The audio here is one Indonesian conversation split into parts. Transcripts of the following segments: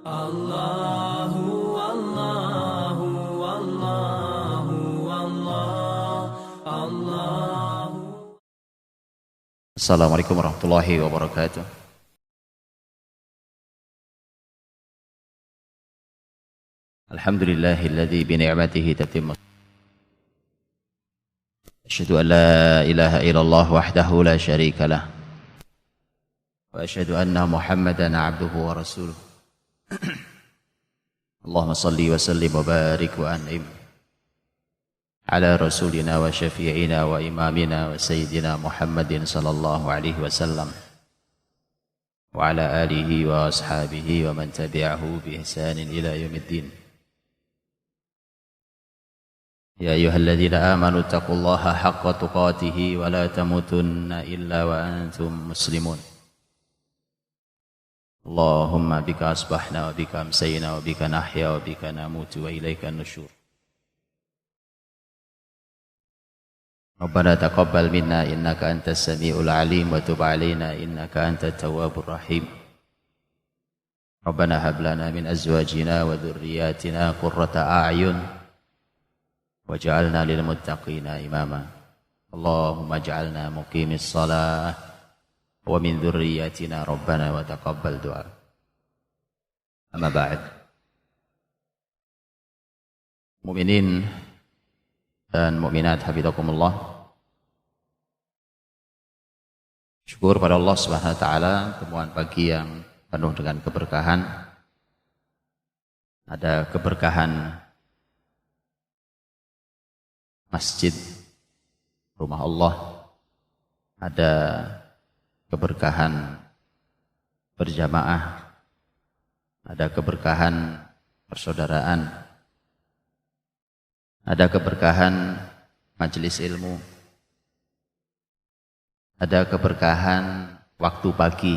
Allahu Allahu Allahu Allah Allahu. Assalamualaikum warahmatullahi wabarakatuh. Alhamdulillahilladzi bi ni'matihi tatimmu. Asyhadu an la ilaha illallah wahdahu la syarika lah. Wa asyhadu anna Muhammadan 'abduhu wa rasuluh. Allahumma salli wa sallim wa barik wa an'im ala rasulina wa syafi'ina wa imamina wa sayyidina Muhammadin sallallahu alaihi wasallam wa ala alihi wa ashabihi wa man tabi'ahu bi ihsanin ila yaumiddin. Ya ayyuhalladzina amanu taqullaha haqqa tuqatih wa la tamutunna illa wa antum muslimun. Allahumma bika asbahna wa bika amsayna wa bika nahya wa bika namutu wa ilaika nusyur. Rabbana taqabbal minna innaka antas samiul alim wa tub alaina innaka antat tawwabur rahim. Rabbana hab lana min azwajina wa dhurriyyatina qurrata a'yun waj'alna lil muttaqina imama. Allahumma ij'alna muqimis shalah wa min dzurriyyatina rabbana wa taqabbal du'a. Amma ba'd. Mukminin dan mukminat hafizakumullah. Syukur pada Allah Subhanahu wa taala, temuan pagi yang penuh dengan keberkahan. Ada keberkahan masjid rumah Allah, ada keberkahan berjamaah, ada keberkahan persaudaraan, ada keberkahan majelis ilmu, ada keberkahan waktu pagi.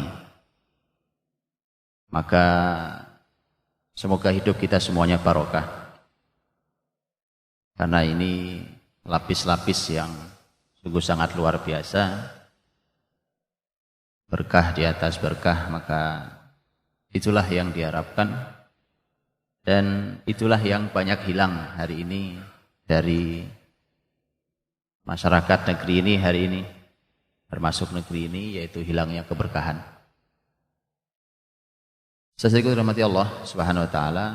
Maka semoga hidup kita semuanya barokah, karena ini lapis-lapis yang sungguh sangat luar biasa. Berkah di atas berkah, maka itulah yang diharapkan dan itulah yang banyak hilang hari ini dari masyarakat negeri ini hari ini, termasuk negeri ini, yaitu hilangnya keberkahan. Sesuai rahmati Allah Subhanahu wa taala.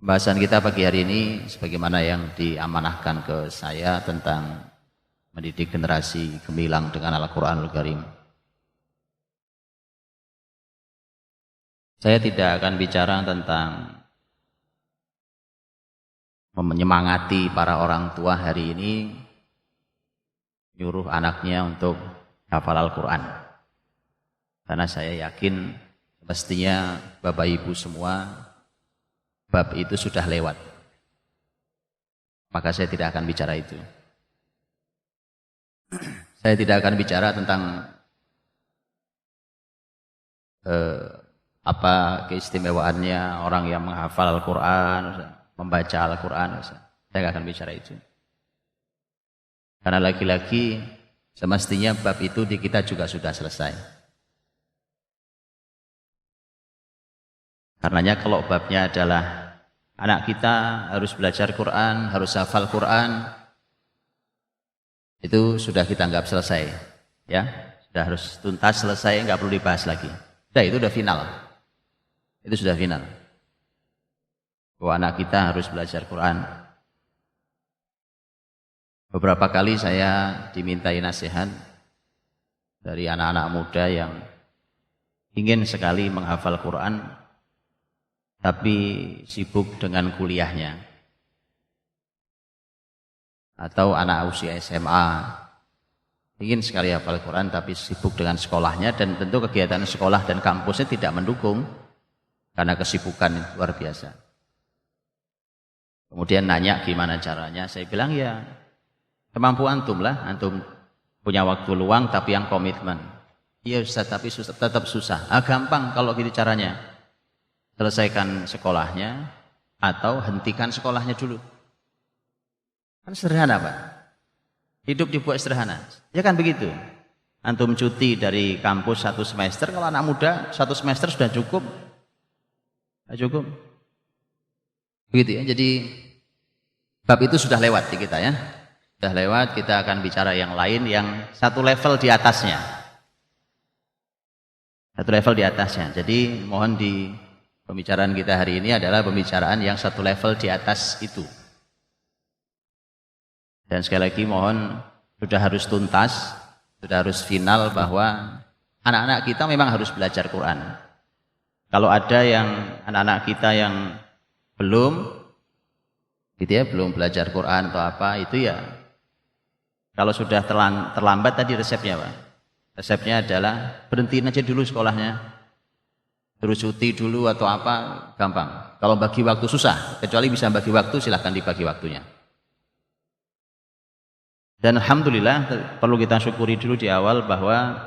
Pembahasan kita pagi hari ini sebagaimana yang diamanahkan ke saya tentang mendidik generasi gemilang dengan Al-Quranul Karim. Saya tidak akan bicara tentang menyemangati para orang tua hari ini nyuruh anaknya untuk hafal Al-Quran. Karena saya yakin mestinya Bapak Ibu semua bab itu sudah lewat. Maka saya tidak akan bicara itu. Saya tidak akan bicara tentang apa keistimewaannya orang yang menghafal Al-Quran, membaca Al-Quran. Saya tidak akan bicara itu. Karena lagi-lagi semestinya bab itu di kita juga sudah selesai. Karenanya kalau babnya adalah anak kita harus belajar Quran, harus hafal Quran, itu sudah kita anggap selesai, ya, sudah harus tuntas selesai, nggak perlu dibahas lagi. Itu udah final, itu sudah final. Bahwa anak kita harus belajar Quran. Beberapa kali saya dimintai nasihat dari anak-anak muda yang ingin sekali menghafal Quran, tapi sibuk dengan kuliahnya. Atau anak usia SMA ingin sekali hafal Quran tapi sibuk dengan sekolahnya, dan tentu kegiatan sekolah dan kampusnya tidak mendukung karena kesibukan luar biasa. Kemudian nanya gimana caranya, saya bilang ya kemampu antum lah, antum punya waktu luang tapi yang komitmen. Iya Ustaz, tapi tetap susah. Gampang kalau gitu caranya. Selesaikan sekolahnya atau hentikan sekolahnya dulu. Kan sederhana Pak. Hidup dibuat sederhana. Ya kan begitu. antum cuti dari kampus 1 semester, kalau anak muda 1 semester sudah cukup. Sudah cukup. Begitu ya. Jadi bab itu sudah lewat di kita ya. Sudah lewat, kita akan bicara yang lain yang satu level di atasnya. Satu level di atasnya. Jadi mohon di pembicaraan kita hari ini adalah pembicaraan yang satu level di atas itu. Dan sekali lagi mohon sudah harus tuntas, sudah harus final bahwa anak-anak kita memang harus belajar Quran. Kalau ada yang anak-anak kita yang belum gitu ya, belum belajar Quran atau apa, itu ya kalau sudah terlambat tadi resepnya Pak. Resepnya adalah berhentiin aja dulu sekolahnya. Terus cuti dulu atau apa, gampang. Kalau bagi waktu susah, kecuali bisa bagi waktu silahkan dibagi waktunya. Dan alhamdulillah perlu kita syukuri dulu di awal bahwa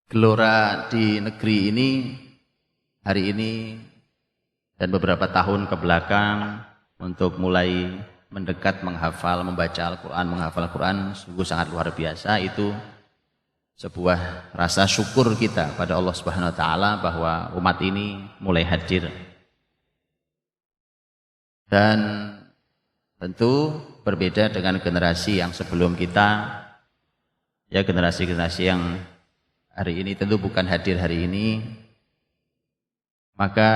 gelora di negeri ini hari ini dan beberapa tahun ke belakang untuk mulai mendekat menghafal, membaca Al-Quran, menghafal Al-Quran sungguh sangat luar biasa. Itu sebuah rasa syukur kita pada Allah Subhanahu wa taala bahwa umat ini mulai hadir. Dan tentu berbeda dengan generasi yang sebelum kita, ya generasi-generasi yang hari ini tentu bukan hadir hari ini, maka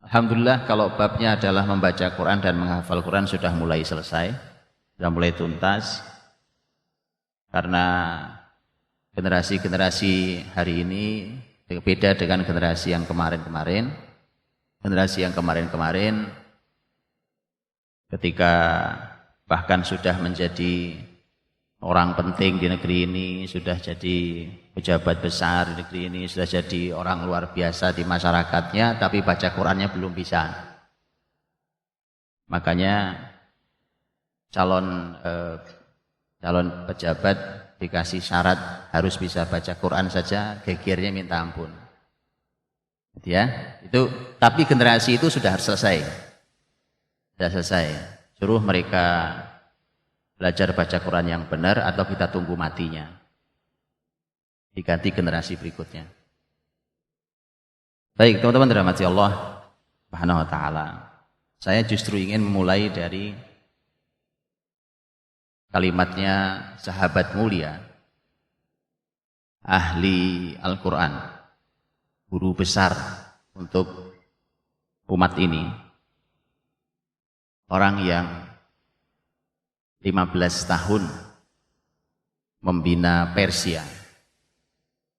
alhamdulillah kalau babnya adalah membaca Quran dan menghafal Quran sudah mulai selesai, sudah mulai tuntas, karena generasi-generasi hari ini beda dengan generasi yang kemarin-kemarin. Generasi yang kemarin-kemarin ketika bahkan sudah menjadi orang penting di negeri ini, sudah jadi pejabat besar di negeri ini, sudah jadi orang luar biasa di masyarakatnya, tapi baca Qurannya belum bisa. Makanya calon pejabat dikasih syarat harus bisa baca Quran saja, gegernya minta ampun. Ya, itu tapi generasi itu sudah selesai. Sudah selesai. Suruh mereka belajar baca Quran yang benar atau kita tunggu matinya. Diganti generasi berikutnya. Baik, teman-teman dirahmati Allah Subhanahu wa taala. Saya justru ingin memulai dari kalimatnya sahabat mulia, ahli Al-Quran, guru besar untuk umat ini, orang yang 15 tahun membina Persia,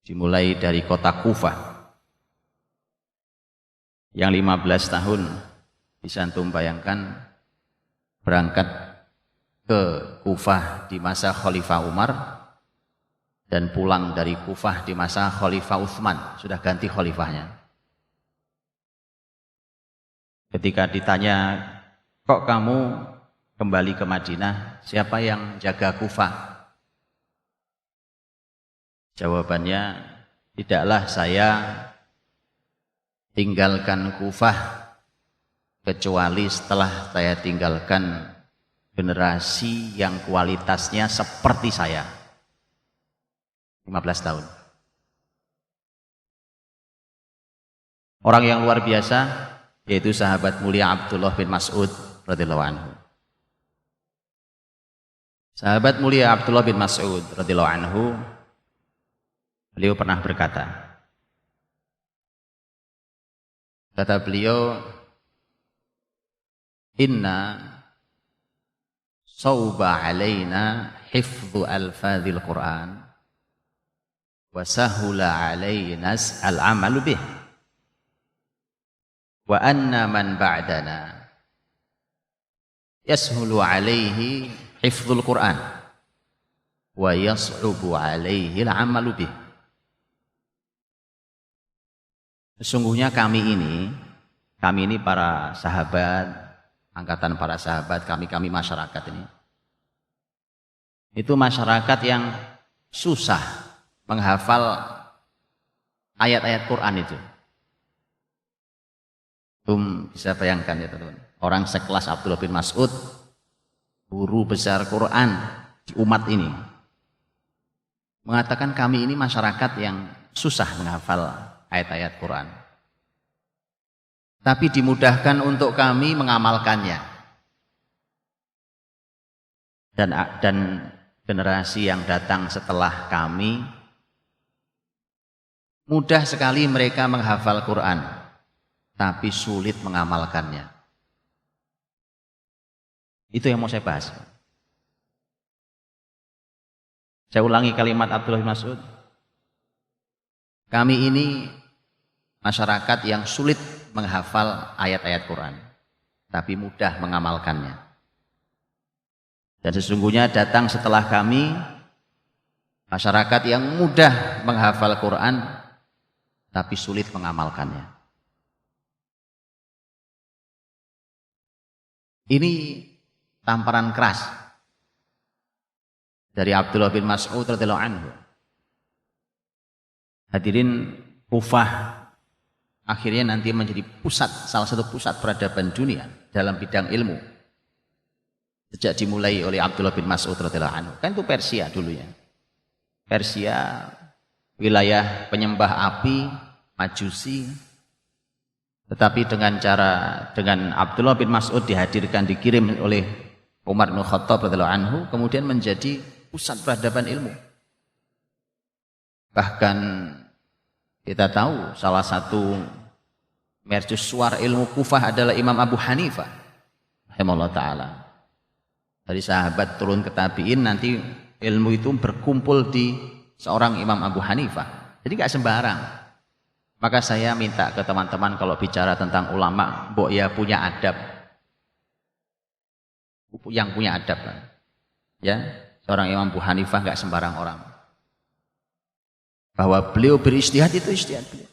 dimulai dari kota Kufah, yang 15 tahun bisa antum bayangkan berangkat ke Kufah di masa Khalifah Umar dan pulang dari Kufah di masa Khalifah Utsman, sudah ganti khalifahnya. Ketika ditanya, kok kamu kembali ke Madinah, siapa yang jaga Kufah? Jawabannya, tidaklah saya tinggalkan Kufah kecuali setelah saya tinggalkan generasi yang kualitasnya seperti saya. 15 tahun. Orang yang luar biasa yaitu sahabat mulia Abdullah bin Mas'ud radhiyallahu anhu. Sahabat mulia Abdullah bin Mas'ud radhiyallahu anhu, beliau pernah berkata, kata beliau, inna sauba alaina hifdhu alfadhil Quran wa sahula alaina al-amalu bih wa anna man ba'dana yashulu alaihi hifdhul Quran wa yas'ubu alaihi al-amalu bih. Sesungguhnya kami ini para sahabat, angkatan para sahabat, kami masyarakat ini, itu masyarakat yang susah menghafal ayat-ayat Quran itu. Bisa bayangkan ya teman-teman, orang sekelas Abdullah bin Mas'ud, guru besar Quran, di umat ini. Mengatakan kami ini masyarakat yang susah menghafal ayat-ayat Quran. Tapi dimudahkan untuk kami mengamalkannya. Dan generasi yang datang setelah kami mudah sekali mereka menghafal Quran, tapi sulit mengamalkannya. Itu yang mau saya bahas. Saya ulangi kalimat Abdullah bin Mas'ud. Kami ini masyarakat yang sulit menghafal ayat-ayat Quran, tapi mudah mengamalkannya. Dan sesungguhnya datang setelah kami masyarakat yang mudah menghafal Quran, tapi sulit mengamalkannya. Ini tamparan keras dari Abdullah bin Mas'ud radhiyallahu anhu. Hadirin, Kufah akhirnya nanti menjadi salah satu pusat peradaban dunia dalam bidang ilmu. Sejak dimulai oleh Abdullah bin Mas'ud radhiyallahu anhu. Kan itu Persia dulunya. Persia, wilayah penyembah api, Majusi. Tetapi dengan Abdullah bin Mas'ud dikirim oleh Umar bin Khattab radhiyallahu anhu, kemudian menjadi pusat peradaban ilmu. Bahkan kita tahu salah satu mercusuar ilmu Kufah adalah Imam Abu Hanifah rahimahullah ta'ala. Dari sahabat turun ke tabi'in, nanti ilmu itu berkumpul di seorang Imam Abu Hanifah. Jadi gak sembarang. Maka saya minta ke teman-teman kalau bicara tentang ulama, mbok ya punya adab. Yang punya adab kan. Ya, seorang Imam Abu Hanifah gak sembarang orang. Bahwa beliau berijtihad itu ijtihad beliau.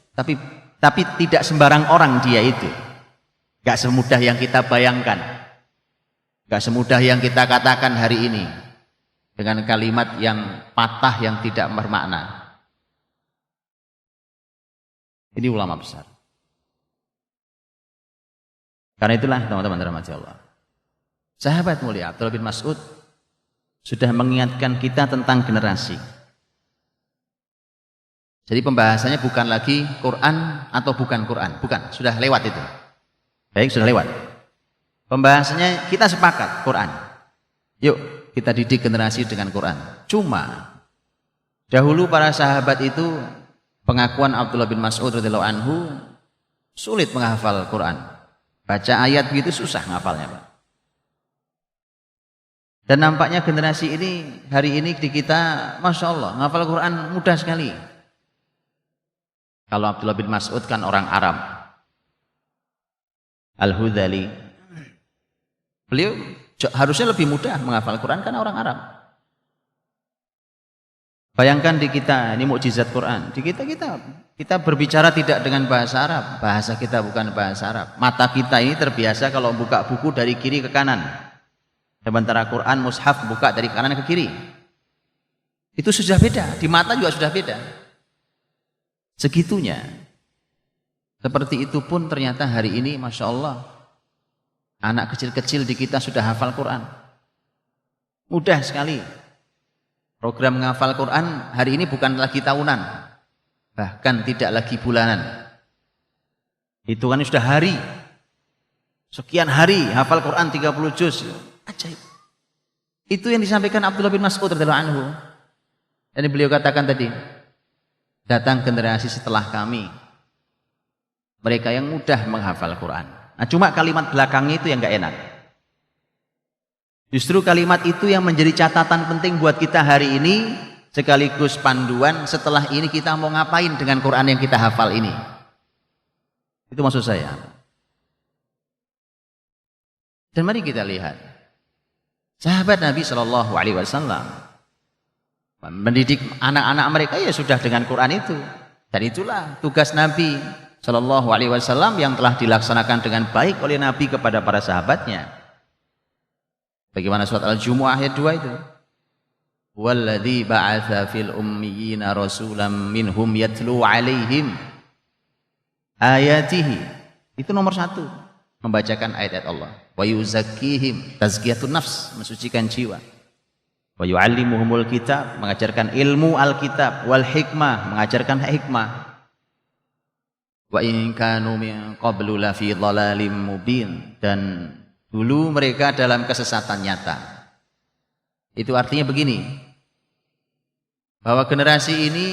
Tapi tidak sembarang orang dia itu. Gak semudah yang kita bayangkan. Gak semudah yang kita katakan hari ini dengan kalimat yang patah, yang tidak bermakna. Ini ulama besar. Karena itulah teman-teman rahmati Allah, sahabat mulia Abdullah bin Mas'ud sudah mengingatkan kita tentang generasi. Jadi pembahasannya bukan lagi Quran atau bukan Quran, bukan, sudah lewat itu. Baik, sudah lewat. Pembahasannya kita sepakat Quran. Yuk kita didik generasi dengan Quran. Cuma dahulu para sahabat itu, pengakuan Abdullah bin Mas'ud radhiyallahu anhu, sulit menghafal Quran. Baca ayat begitu susah ngafalnya, Pak. Dan nampaknya generasi ini hari ini di kita, Masya Allah, ngafal Quran mudah sekali. Kalau Abdullah bin Mas'ud kan orang Arab, Al-Hudhali, beliau harusnya lebih mudah menghafal Quran karena orang Arab. Bayangkan di kita, ini mukjizat Quran. Di kita berbicara tidak dengan bahasa Arab. Bahasa kita bukan bahasa Arab. Mata kita ini terbiasa kalau buka buku dari kiri ke kanan. Sementara Quran, mushaf buka dari kanan ke kiri. Itu sudah beda. Di mata juga sudah beda. Segitunya. Seperti itu pun ternyata hari ini, Masya Allah, anak kecil-kecil di kita sudah hafal Quran. Mudah sekali. Program menghafal Quran hari ini bukan lagi tahunan. Bahkan tidak lagi bulanan. Hitungannya sudah hari. Sekian hari hafal Quran 30 juz. Ajaib. Itu yang disampaikan Abdullah bin Mas'ud radhiyallahu anhu. Dan beliau katakan tadi, datang generasi setelah kami, mereka yang mudah menghafal Quran. Nah, cuma kalimat belakangnya itu yang gak enak. Justru kalimat itu yang menjadi catatan penting buat kita hari ini, sekaligus panduan setelah ini kita mau ngapain dengan Quran yang kita hafal ini. Itu maksud saya. Dan mari kita lihat, sahabat Nabi Shallallahu Alaihi Wasallam mendidik anak-anak mereka ya sudah dengan Quran itu. Dan itulah tugas Nabi Shallallahu Alaihi Wasallam yang telah dilaksanakan dengan baik oleh Nabi kepada para sahabatnya. Bagaimana surat Al-Jumu'ah ayat 2 itu? Walladzi ba'atsa fil ummiyina rasulam minhum yatlu 'alaihim ayatihi. Itu nomor 1, membacakan ayat-ayat Allah. Wa yuzakkihim, tazkiyatun nafs, mensucikan jiwa. Wa yu'allimuhumul kitab, mengajarkan ilmu Alkitab, wal hikmah, mengajarkan hikmah. Wa in kanu min qablu la fi dhalalim mubin, dan dulu mereka dalam kesesatan nyata. Itu artinya begini, bahwa generasi ini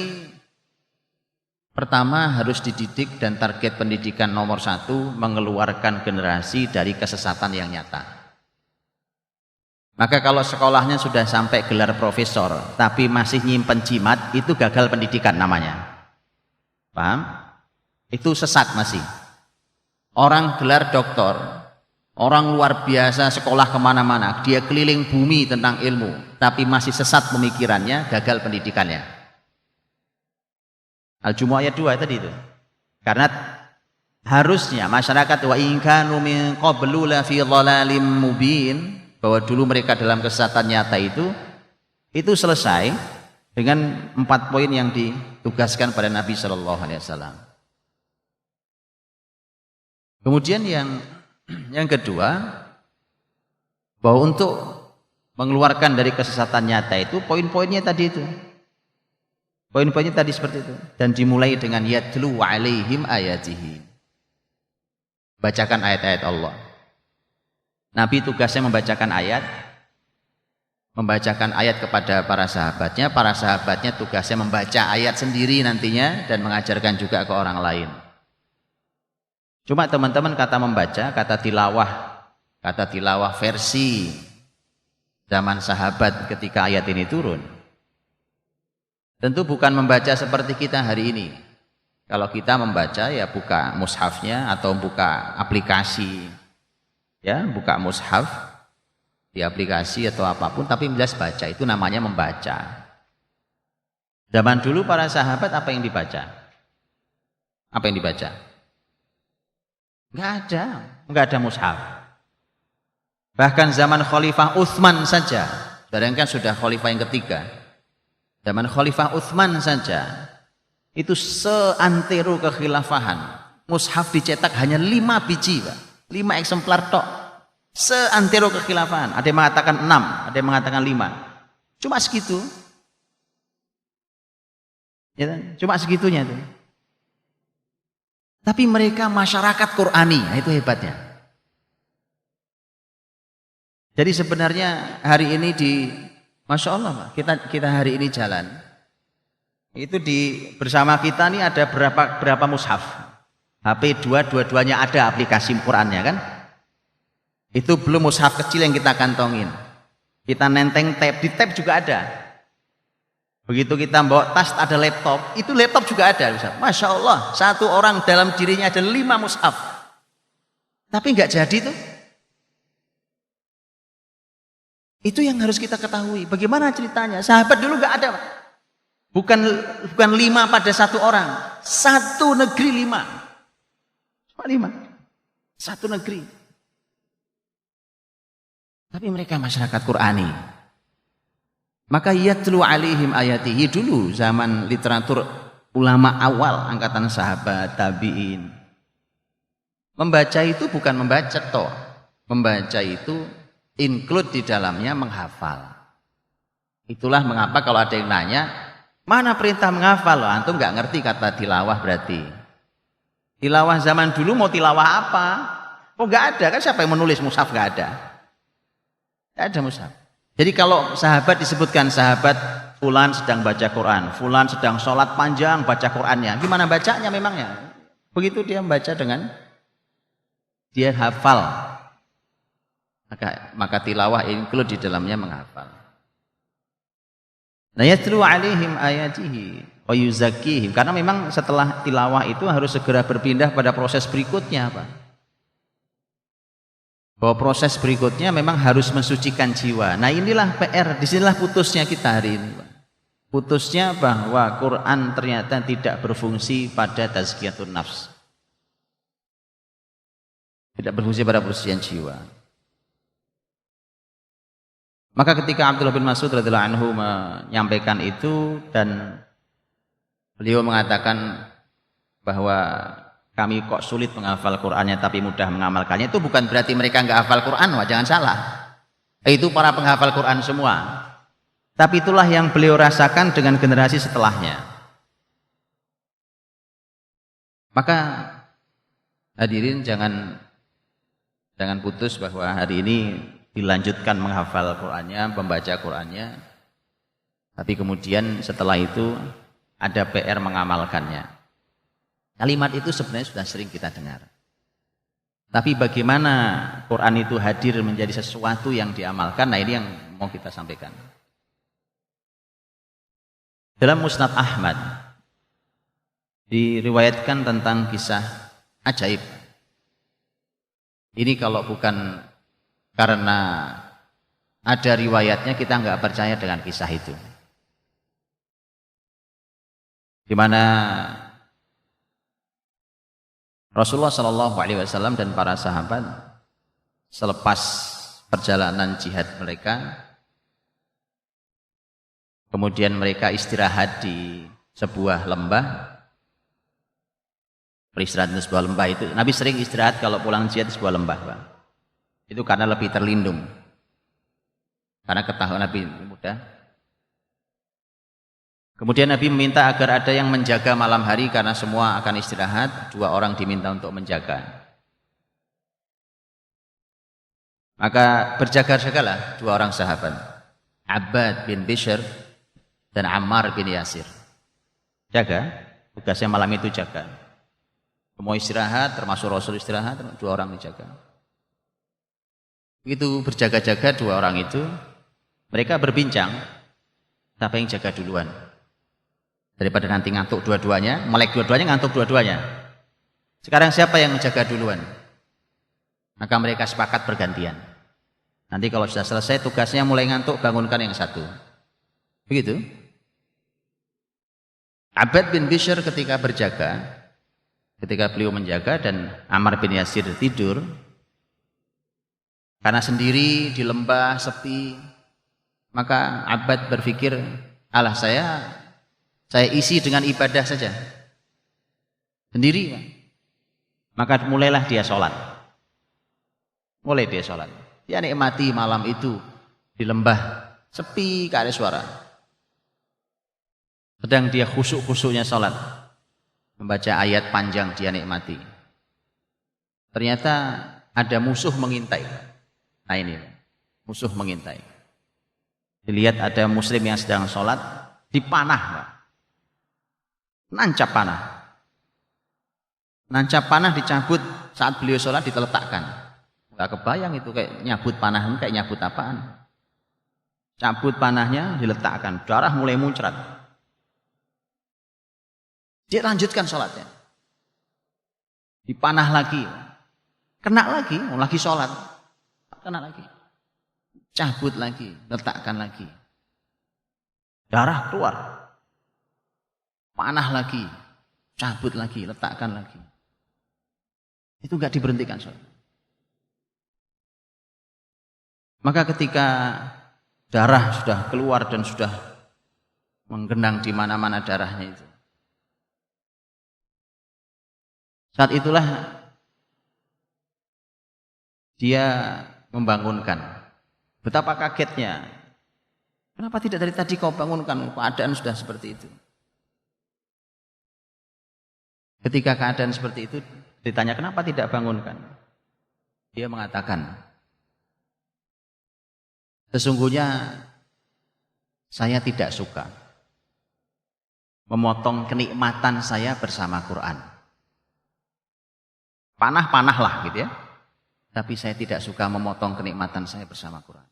pertama harus dididik, dan target pendidikan nomor 1 mengeluarkan generasi dari kesesatan yang nyata. Maka kalau sekolahnya sudah sampai gelar profesor tapi masih nyimpen jimat, itu gagal pendidikan namanya. Paham? Itu sesat masih. Orang gelar doktor, orang luar biasa, sekolah kemana-mana, dia keliling bumi tentang ilmu, tapi masih sesat pemikirannya, gagal pendidikannya. Al-Jumu'ah ayat 2 tadi itu. Karena harusnya masyarakat wa in kanu min qablu la fi dhalalim mubin, bahwa dulu mereka dalam kesesatan nyata itu selesai dengan 4 poin yang ditugaskan pada Nabi Shallallahu Alaihi Wasallam. Kemudian yang kedua, bahwa untuk mengeluarkan dari kesesatan nyata itu poin-poinnya tadi itu. Poin-poinnya tadi seperti itu, dan dimulai dengan yatlu alaihim ayatihi. Bacakan ayat-ayat Allah. Nabi tugasnya membacakan ayat kepada para sahabatnya tugasnya membaca ayat sendiri nantinya dan mengajarkan juga ke orang lain. Cuma teman-teman kata membaca, kata tilawah versi zaman sahabat ketika ayat ini turun. Tentu bukan membaca seperti kita hari ini. Kalau kita membaca ya buka mushafnya atau buka aplikasi, ya buka mushaf di aplikasi atau apapun, tapi jelas baca, itu namanya membaca. Zaman dulu para sahabat apa yang dibaca? Apa yang dibaca? Enggak ada mushaf. Bahkan zaman Khalifah Utsman saja, bayangkan sudah Khalifah yang ketiga, zaman Khalifah Utsman saja itu seantero kekhilafahan, mushaf dicetak hanya 5 biji, Pak. 5 eksemplar tok, seantero kekhilafahan. Ada yang mengatakan 6, ada yang mengatakan 5. Cuma segitu, ya, cuma segitunya itu. Tapi mereka masyarakat Qur'ani, itu hebatnya. Jadi sebenarnya hari ini Masya Allah, Pak, kita hari ini jalan, itu bersama kita nih ada berapa mushaf. HP dua-duanya ada aplikasi Qurannya kan. Itu belum mushaf kecil yang kita kantongin. Kita nenteng tab, di tab juga ada. Begitu kita bawa tas ada laptop, itu laptop juga ada. Masya Allah, satu orang dalam dirinya ada 5 mushaf. Tapi nggak jadi tuh. Itu yang harus kita ketahui. Bagaimana ceritanya? Sahabat dulu nggak ada. Bukan 5 pada satu orang, satu negeri 5. 5, satu negeri. Tapi mereka masyarakat Qur'ani. Maka yatlu alaihim ayatihi, dulu zaman literatur ulama awal, angkatan sahabat, tabi'in. Membaca itu bukan membaca toh. Membaca itu include di dalamnya menghafal. Itulah mengapa kalau ada yang nanya, mana perintah menghafal? Loh, antum nggak ngerti kata tilawah berarti. Tilawah zaman dulu mau tilawah apa? Oh nggak ada kan, siapa yang menulis mushaf? Nggak ada. Nggak ada mushaf. Jadi kalau sahabat disebutkan sahabat fulan sedang baca Quran, fulan sedang sholat panjang baca Qurannya, gimana bacanya memangnya? Begitu dia membaca dengan dia hafal, maka tilawah include di dalamnya menghafal. Nah yatlu alaihim ayatihi wa yuzakkihim, karena memang setelah tilawah itu harus segera berpindah pada proses berikutnya, Pak. Bahwa proses berikutnya memang harus mensucikan jiwa. Nah inilah PR, disinilah putusnya kita hari ini, Pak. Putusnya bahwa Quran ternyata tidak berfungsi pada tazkiyatun nafs, tidak berfungsi pada persisian jiwa. Maka ketika Abdullah bin Mas'ud radhiyallahu anhu menyampaikan itu, dan beliau mengatakan bahwa kami kok sulit menghafal Qur'annya tapi mudah mengamalkannya, itu bukan berarti mereka nggak hafal Qur'an, wah jangan salah. Itu para penghafal Qur'an semua. Tapi itulah yang beliau rasakan dengan generasi setelahnya. Maka hadirin jangan putus bahwa hari ini dilanjutkan menghafal Qur'annya, membaca Qur'annya, tapi kemudian setelah itu ada PR mengamalkannya. Kalimat itu sebenarnya sudah sering kita dengar. Tapi bagaimana Quran itu hadir menjadi sesuatu yang diamalkan, nah ini yang mau kita sampaikan. Dalam Musnad Ahmad diriwayatkan tentang kisah ajaib. Ini kalau bukan karena ada riwayatnya kita nggak percaya dengan kisah itu. Di mana Rasulullah Shallallahu Alaihi Wasallam dan para sahabat selepas perjalanan jihad mereka, kemudian mereka istirahat di sebuah lembah. Beristirahat di sebuah lembah itu, Nabi sering istirahat kalau pulang jihad di sebuah lembah, Pak. Itu karena lebih terlindung, karena ketahuan Nabi muda. Kemudian Nabi meminta agar ada yang menjaga malam hari karena semua akan istirahat, 2 orang diminta untuk menjaga. Maka berjaga-jagalah 2 orang sahabat, Abbad bin Bishr dan Ammar bin Yasir. Jaga, tugasnya malam itu jaga. Semua istirahat, termasuk Rasul istirahat, 2 orang dijaga. Begitu berjaga-jaga 2 orang itu, mereka berbincang, siapa yang jaga duluan. Daripada nanti ngantuk dua-duanya, melek dua-duanya, ngantuk dua-duanya. Sekarang siapa yang menjaga duluan? Maka mereka sepakat bergantian. Nanti kalau sudah selesai tugasnya mulai ngantuk, bangunkan yang satu. Begitu. Abbad bin Bishr ketika berjaga, ketika beliau menjaga dan Ammar bin Yasir tidur, karena sendiri di lembah sepi, maka Abbad berpikir, alah saya isi dengan ibadah saja sendiri. Maka mulailah dia sholat. Dia nikmati malam itu di lembah sepi, gak ada suara. Sedang dia khusyuk-khusyuknya sholat, membaca ayat panjang dia nikmati. Ternyata ada musuh mengintai. Nah ini musuh mengintai. Dilihat ada muslim yang sedang sholat, dipanah, Pak. Nancap panah dicabut saat beliau sholat, diteletakkan. Gak kebayang itu kayak nyabut panah, kayak nyabut apaan. Cabut panahnya, diletakkan, darah mulai muncrat. Dia lanjutkan sholatnya, dipanah lagi, kena lagi sholat, kena lagi, cabut lagi, letakkan lagi, darah keluar. Panah lagi, cabut lagi, letakkan lagi. Itu enggak diberhentikan sholat. Maka ketika darah sudah keluar dan sudah menggenang di mana-mana darahnya itu, saat itulah dia membangunkan. Betapa kagetnya. Kenapa tidak dari tadi kau bangunkan? Keadaan sudah seperti itu. Ketika keadaan seperti itu ditanya kenapa tidak bangunkan, dia mengatakan, sesungguhnya saya tidak suka memotong kenikmatan saya bersama Quran. Panah-panah gitu ya, tapi saya tidak suka memotong kenikmatan saya bersama Quran.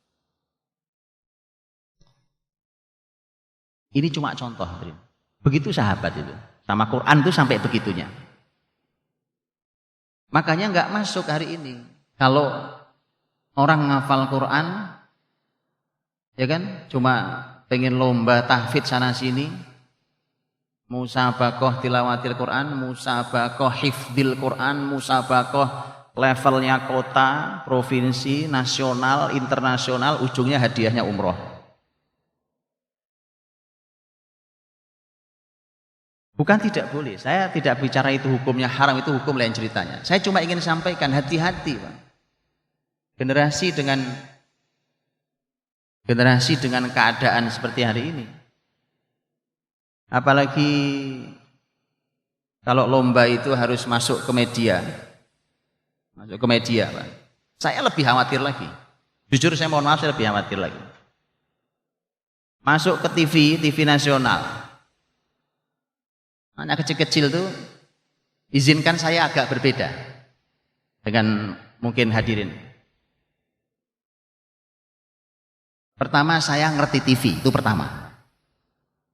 Ini cuma contoh, begitu sahabat itu. Sama Quran itu sampai begitunya. Makanya nggak masuk hari ini. Kalau orang ngafal Quran, ya kan, cuma pengen lomba tahfidz sana sini, musabaqah tilawatil Quran, musabaqah hifdzil Quran, musabaqah levelnya kota, provinsi, nasional, internasional, ujungnya hadiahnya umroh. Bukan tidak boleh, saya tidak bicara itu hukumnya haram, itu hukum lain ceritanya. Saya cuma ingin sampaikan hati-hati, Pak. Generasi dengan generasi dengan keadaan seperti hari ini. Apalagi kalau lomba itu harus masuk ke media. Masuk ke media, Pak. Saya lebih khawatir lagi. Jujur saya mohon maaf, saya lebih khawatir lagi. Masuk ke TV nasional. Anak kecil-kecil tuh izinkan saya agak berbeda dengan mungkin hadirin. Pertama, saya ngerti TV, itu pertama.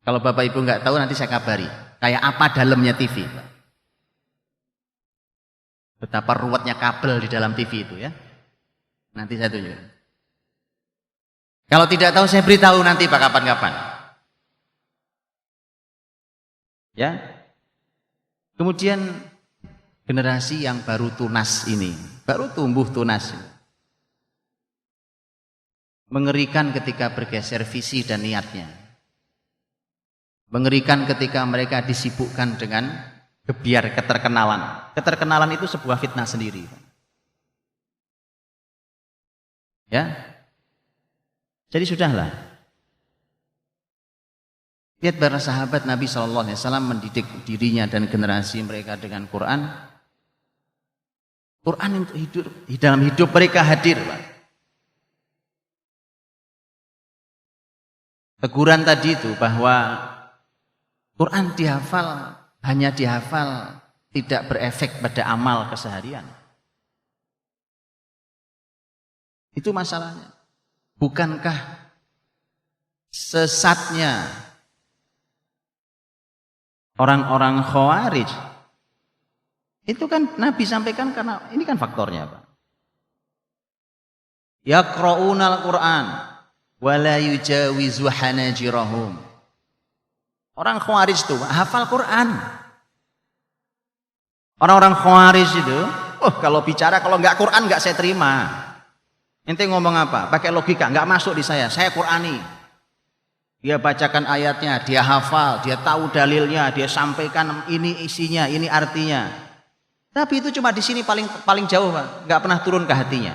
Kalau Bapak Ibu nggak tahu nanti saya kabari. Kayak apa dalamnya TV, Pak. Betapa ruwetnya kabel di dalam TV itu ya. Nanti saya tunjukkan. Kalau tidak tahu saya beritahu nanti Pak kapan-kapan. Ya. Kemudian generasi yang baru tunas ini, baru tumbuh tunas ini. Mengerikan ketika bergeser visi dan niatnya. Mengerikan ketika mereka disibukkan dengan gebiar keterkenalan. Keterkenalan itu sebuah fitnah sendiri. Ya. Jadi sudahlah. Lihat para sahabat Nabi SAW mendidik dirinya dan generasi mereka dengan Quran. Quran untuk hidup, di dalam hidup mereka hadir, Pak. Teguran tadi itu bahwa Quran dihafal, hanya dihafal, tidak berefek pada amal keseharian. Itu masalahnya. Bukankah sesatnya orang-orang Khawarij? Itu kan Nabi sampaikan karena ini kan faktornya, Pak. Yaqra'unal Qur'an wa la yujawizu hanajirahum. Orang Khawarij itu hafal Quran. Orang-orang Khawarij itu, kalau bicara kalau nggak Quran nggak saya terima. Ente ngomong apa? Pakai logika, nggak masuk di saya Qurani. Dia bacakan ayatnya, dia hafal, dia tahu dalilnya, dia sampaikan ini isinya, ini artinya. Tapi itu cuma di sini paling jauh, Pak. Nggak pernah turun ke hatinya.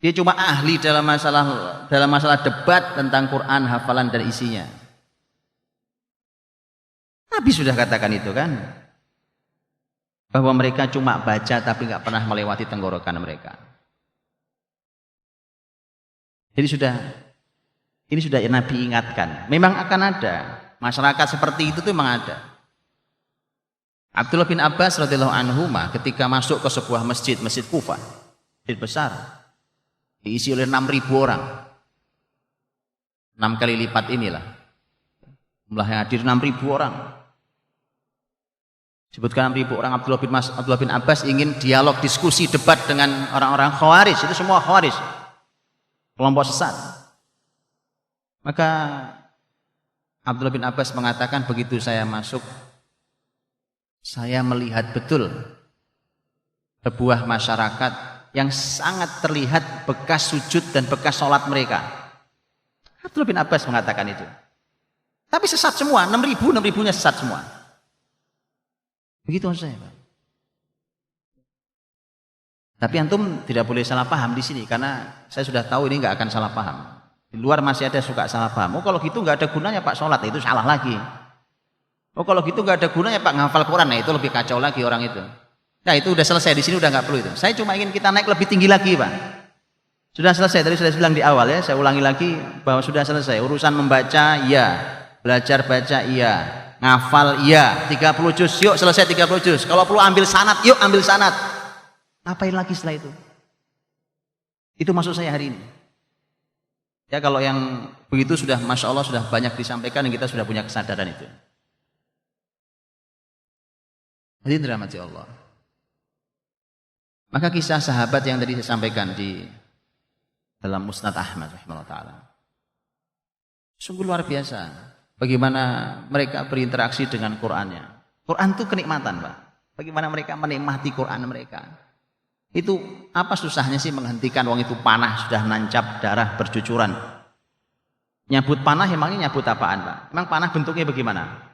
Dia cuma ahli dalam masalah debat tentang Quran, hafalan dan isinya. Nabi sudah katakan itu kan, bahwa mereka cuma baca tapi nggak pernah melewati tenggorokan mereka. Jadi ini sudah Nabi ingatkan. Memang akan ada masyarakat seperti itu tuh memang ada. Abdullah bin Abbas radhiyallahu anhu ketika masuk ke sebuah masjid Kufah, masjid besar, diisi oleh 6.000 orang. 6 kali lipat inilah. Jumlah yang hadir 6.000 orang. Sebutkan 6.000 orang. Abdullah bin Abbas ingin dialog, diskusi, debat dengan orang-orang Khawarij. Itu semua Khawarij, kelompok sesat. Maka Abdullah bin Abbas mengatakan, begitu saya masuk, saya melihat betul sebuah masyarakat yang sangat terlihat bekas sujud dan bekas sholat mereka. Abdullah bin Abbas mengatakan itu. Tapi sesat semua, 6.000-nya sesat semua. Begitu maksud saya, Pak. Tapi antum tidak boleh salah paham di sini, karena saya sudah tahu ini nggak akan salah paham. Di luar masih ada suka salah paham. Kalau gitu nggak ada gunanya Pak sholat, itu salah lagi. Kalau gitu nggak ada gunanya Pak ngafal Quran, itu lebih kacau lagi orang itu. Nah itu udah selesai, di sini udah nggak perlu itu. Saya cuma ingin kita naik lebih tinggi lagi, Pak. Sudah selesai, tadi sudah bilang di awal ya, saya ulangi lagi bahwa sudah selesai. Urusan membaca, iya. Belajar baca, iya. Ngafal, iya. 30 juz, yuk selesai 30 juz. Kalau perlu ambil sanad, yuk ambil sanad. Ngapain lagi setelah itu? Itu maksud saya hari ini. Ya kalau yang begitu sudah, Masya Allah sudah banyak disampaikan dan kita sudah punya kesadaran itu. Jadi dirahmati Allah. Maka kisah sahabat yang tadi saya sampaikan di dalam Musnad Ahmad rahimahullah ta'ala, sungguh luar biasa. Bagaimana mereka berinteraksi dengan Qur'annya. Quran itu kenikmatan, Pak. Bagaimana mereka menikmati Quran mereka. Itu apa susahnya sih menghentikan wong itu panah sudah nancap darah bercucuran. Nyabut panah emangnya nyabut apaan, Pak? Emang panah bentuknya bagaimana?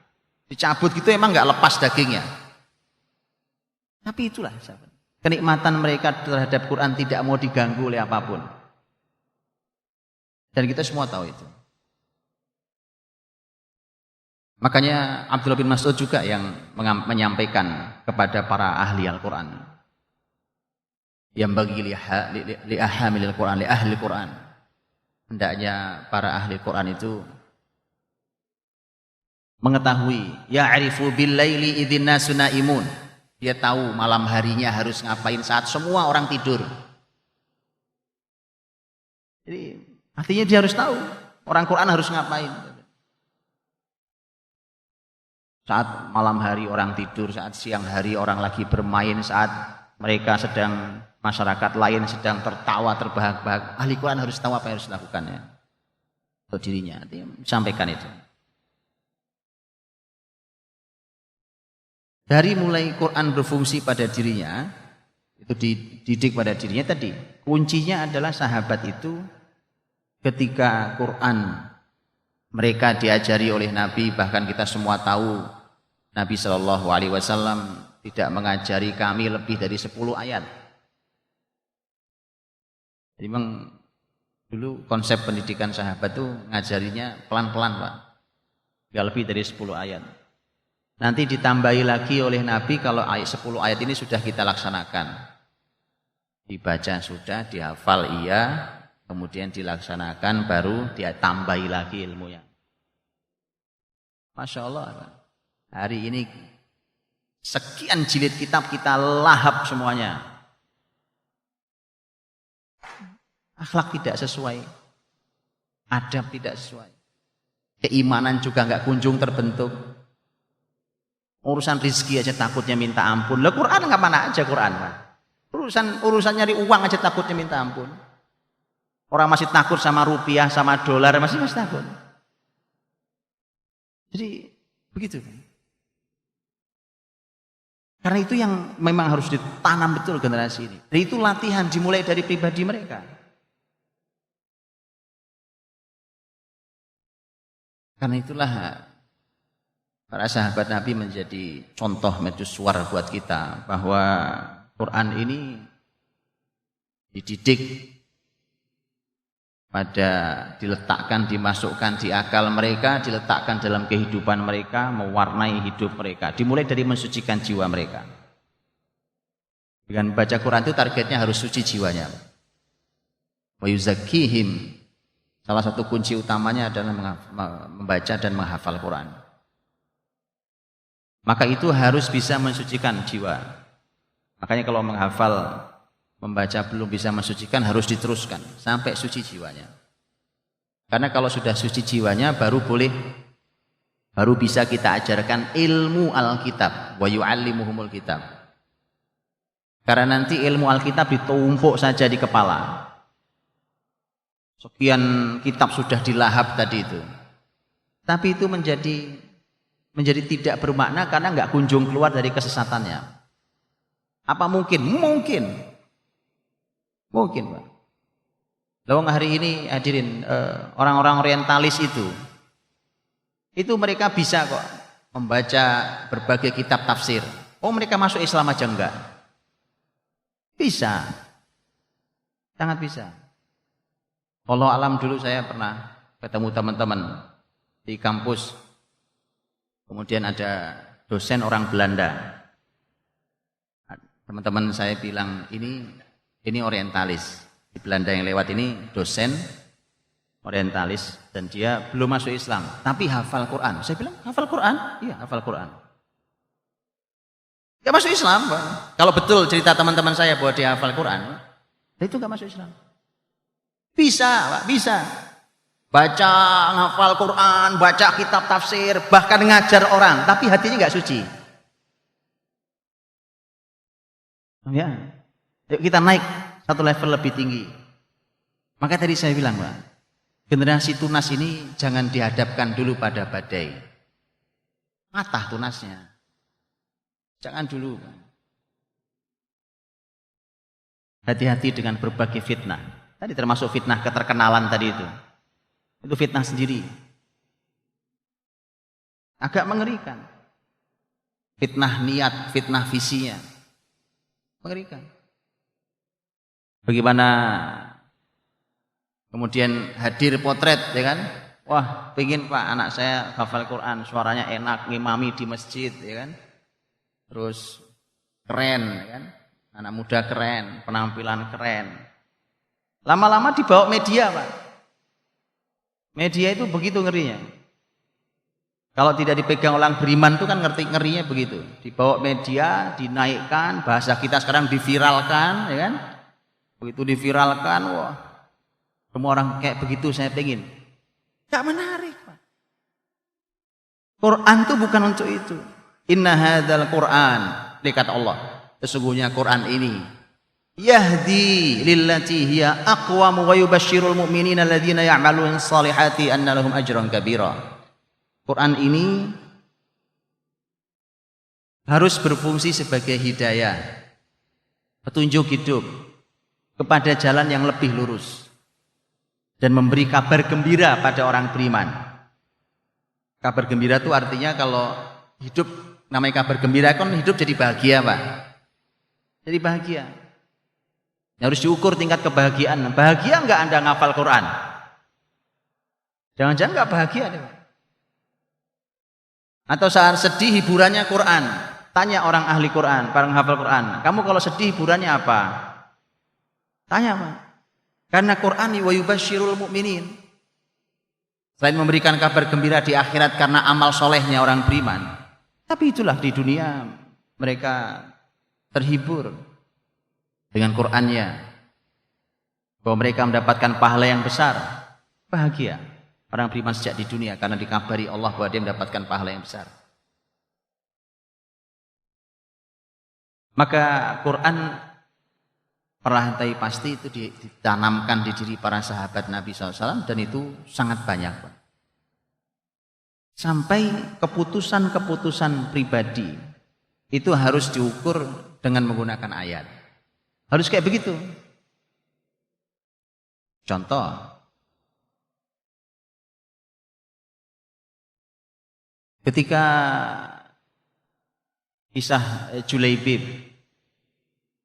Dicabut gitu emang nggak lepas dagingnya. Tapi itulah sahabat. Kenikmatan mereka terhadap Quran tidak mau diganggu oleh apapun. Dan kita semua tahu itu. Makanya Abdullah bin Mas'ud juga yang menyampaikan kepada para ahli Al-Quran, yang bagi li ahamilil Quran, li ahli Quran, hendaknya para ahli Quran itu mengetahui ya'rifu bil laili idzin nasu naimun. Dia tahu malam harinya harus ngapain saat semua orang tidur. Jadi artinya dia harus tahu orang Quran harus ngapain. Saat malam hari orang tidur, saat siang hari orang lagi bermain, saat mereka sedang, masyarakat lain sedang tertawa terbahak-bahak, ahli Quran harus tahu apa yang harus dilakukannya untuk dirinya. Sampaikan itu. Dari mulai Quran berfungsi pada dirinya, itu dididik pada dirinya tadi. Kuncinya adalah sahabat itu ketika Quran mereka diajari oleh Nabi, bahkan kita semua tahu Nabi SAW tidak mengajari kami lebih dari 10 ayat. Jadi memang dulu konsep pendidikan sahabat itu ngajarinya pelan-pelan Pak. Gak lebih dari 10 ayat. Nanti ditambahi lagi oleh Nabi kalau 10 ayat ini sudah kita laksanakan. Dibaca sudah, dihafal iya, kemudian dilaksanakan baru dia tambahi lagi ilmunya. Masya Allah Pak. Hari ini sekian jilid kitab kita lahap semuanya. Akhlak tidak sesuai, adab tidak sesuai, keimanan juga nggak kunjung terbentuk. Urusan rizki aja takutnya minta ampun. Lah Quran nggak mana aja Quran. Urusan nyari uang aja takutnya minta ampun. Orang masih takut sama rupiah, sama dolar, masih takut. Jadi begitu. Karena itu yang memang harus ditanam betul generasi ini. Dan itu latihan dimulai dari pribadi mereka. Karena itulah para sahabat Nabi menjadi contoh mercusuar buat kita bahwa Quran ini dididik pada diletakkan, dimasukkan di akal mereka, diletakkan dalam kehidupan mereka, mewarnai hidup mereka. Dimulai dari mensucikan jiwa mereka. Dengan baca Quran itu targetnya harus suci jiwanya. Wa yuzakkihim. Salah satu kunci utamanya adalah membaca dan menghafal Quran. Maka itu harus bisa mensucikan jiwa. Makanya kalau menghafal, membaca belum bisa mensucikan, harus diteruskan sampai suci jiwanya. Karena kalau sudah suci jiwanya baru bisa kita ajarkan ilmu Alkitab, wa yu'allimuhumul kitab. Karena nanti ilmu Alkitab ditumpuk saja di kepala. Sekian kitab sudah dilahap tadi itu. Tapi itu menjadi tidak bermakna karena nggak kunjung keluar dari kesesatannya. Apa mungkin? Mungkin Pak. Lawang hari ini hadirin orang-orang orientalis itu mereka bisa kok membaca berbagai kitab tafsir. Oh mereka masuk Islam aja enggak? Bisa. Sangat bisa. Allah alam dulu saya pernah ketemu teman-teman di kampus. Kemudian ada dosen orang Belanda. Teman-teman saya bilang ini orientalis. Di Belanda yang lewat ini dosen orientalis dan dia belum masuk Islam, tapi hafal Quran. Saya bilang, hafal Quran? Iya, hafal Quran. Gak masuk Islam, Pak. Kalau betul cerita teman-teman saya bahwa dia hafal Quran, itu gak masuk Islam. Bisa, Pak, bisa. Baca, hafal Quran, baca kitab tafsir, bahkan ngajar orang, tapi hatinya gak suci. Ya. Yuk kita naik satu level lebih tinggi. Maka tadi saya bilang Pak, generasi tunas ini jangan dihadapkan dulu pada badai. Matah tunasnya. Jangan dulu. Hati-hati dengan berbagai fitnah. Tadi termasuk fitnah keterkenalan tadi itu. Itu fitnah sendiri. Agak mengerikan. Fitnah niat, fitnah visinya. Mengerikan. Bagaimana Kemudian hadir potret, ya kan? Wah, pengen Pak anak saya hafal Quran, suaranya enak, ngimami di masjid, ya kan? Terus keren, ya kan? Anak muda keren, penampilan keren. Lama-lama dibawa media, Pak. Media itu begitu ngerinya. Kalau tidak dipegang orang beriman itu kan ngerinya begitu. Dibawa media, dinaikkan, bahasa kita sekarang diviralkan, ya kan? Begitu diviralkan, wah, semua orang kayak begitu saya pengen. Gak menarik, Pak. Quran itu bukan untuk itu. Inna hadzal Quran, kata Allah. Sesungguhnya Quran ini yahdi lillati hiya aqwam wa yubashshirul mu'minina alladziina ya'maluna shalihati anna lahum ajran kabira. Quran ini harus berfungsi sebagai hidayah, petunjuk hidup kepada jalan yang lebih lurus dan memberi kabar gembira pada orang beriman. Kabar gembira itu artinya kalau hidup, namanya kabar gembira kan hidup jadi bahagia, Pak. Jadi bahagia. Harus diukur tingkat kebahagiaan. Bahagia enggak Anda ngafal Quran? Jangan-jangan enggak bahagia deh, Pak. Atau saat sedih hiburannya Quran. Tanya orang ahli Quran, orang hafal Quran. Kamu kalau sedih hiburannya apa? Tanya, Pak. Karena Quran wa yubasyirul mu'minin. Selain memberikan kabar gembira di akhirat karena amal solehnya orang beriman. Tapi itulah di dunia mereka terhibur dengan Qur'annya. Bahwa mereka mendapatkan pahala yang besar. Bahagia. Orang beriman sejak di dunia karena dikabari Allah bahwa dia mendapatkan pahala yang besar. Maka Quran perlahan-lahan pasti itu ditanamkan di diri para sahabat Nabi SAW dan itu sangat banyak. Sampai keputusan-keputusan pribadi itu harus diukur dengan menggunakan ayat. Harus kayak begitu. Contoh, ketika kisah Julaibib,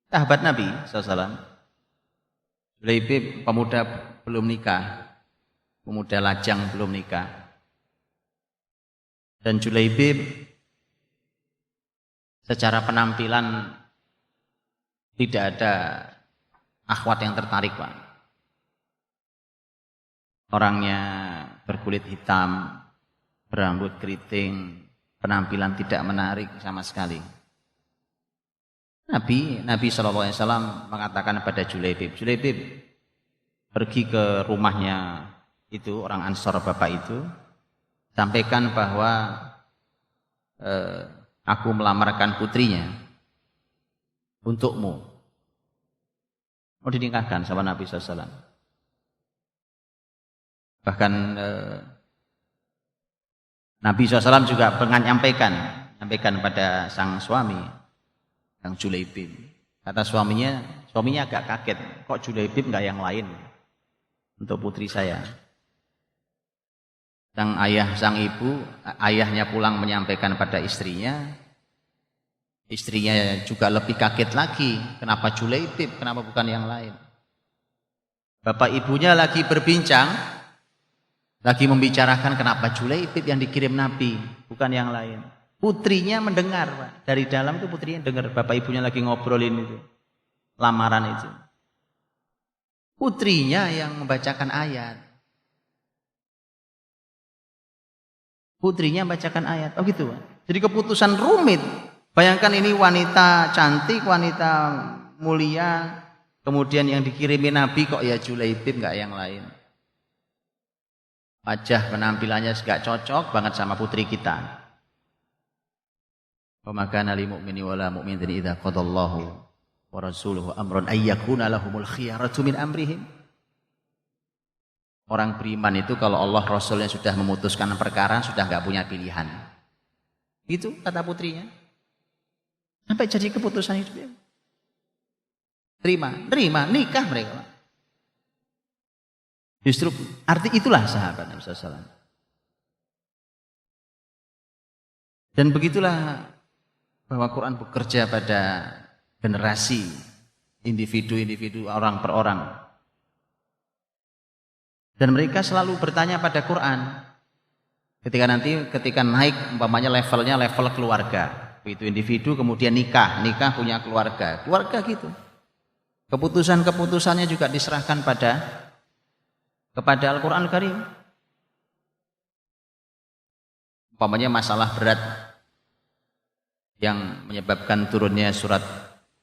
sahabat Nabi SAW, Julaibib pemuda belum nikah, pemuda lajang belum nikah, dan Julaibib secara penampilan tidak ada akhwat yang tertarik, Pak. Orangnya berkulit hitam, berambut keriting, penampilan tidak menarik sama sekali. Nabi SAW mengatakan pada Julaibib, Julaibib pergi ke rumahnya itu, orang Ansor bapak itu, sampaikan bahwa aku melamarkan putrinya untukmu. Mau dinikahkan sama Nabi SAW. Bahkan Nabi SAW juga pernah nyampaikan pada sang suami, sang Julaibib. Kata suaminya agak kaget, kok Julaibib enggak yang lain untuk putri saya. Sang ayah, sang ibu, ayahnya pulang menyampaikan pada istrinya. Istrinya juga lebih kaget lagi, kenapa Julaibib, kenapa bukan yang lain. Bapak ibunya lagi berbincang, lagi membicarakan kenapa Julaibib yang dikirim Nabi, bukan yang lain. Putrinya mendengar, Pak. Dari dalam itu putrinya dengar, bapak ibunya lagi ngobrolin itu, lamaran itu. Putrinya yang membacakan ayat. Putrinya membacakan ayat. Oh gitu, Pak. Jadi keputusan rumit. Bayangkan ini wanita cantik, wanita mulia, kemudian yang dikirimi Nabi kok ya Julaibib, enggak yang lain. Wajah penampilannya enggak cocok banget sama putri kita. Wa ma kana lil mu'mini wala mu'minatin idza qadallahu wa rasuluhu amran ay yakuna lahumul khiyaratu min amrihim. Orang beriman itu kalau Allah Rasulnya sudah memutuskan perkara sudah enggak punya pilihan. Itu kata putrinya. Sampai jadi keputusan hidupnya. Terima, nikah mereka. Justru arti itulah sahabat Nabi SAW. Dan begitulah bahwa Quran bekerja pada generasi, individu-individu, orang per orang. Dan mereka selalu bertanya pada Quran. Ketika naik umpamanya levelnya level keluarga. Itu individu kemudian nikah punya keluarga gitu. Keputusannya juga diserahkan kepada Al-Qur'an Karim. Umpamanya masalah berat yang menyebabkan turunnya surat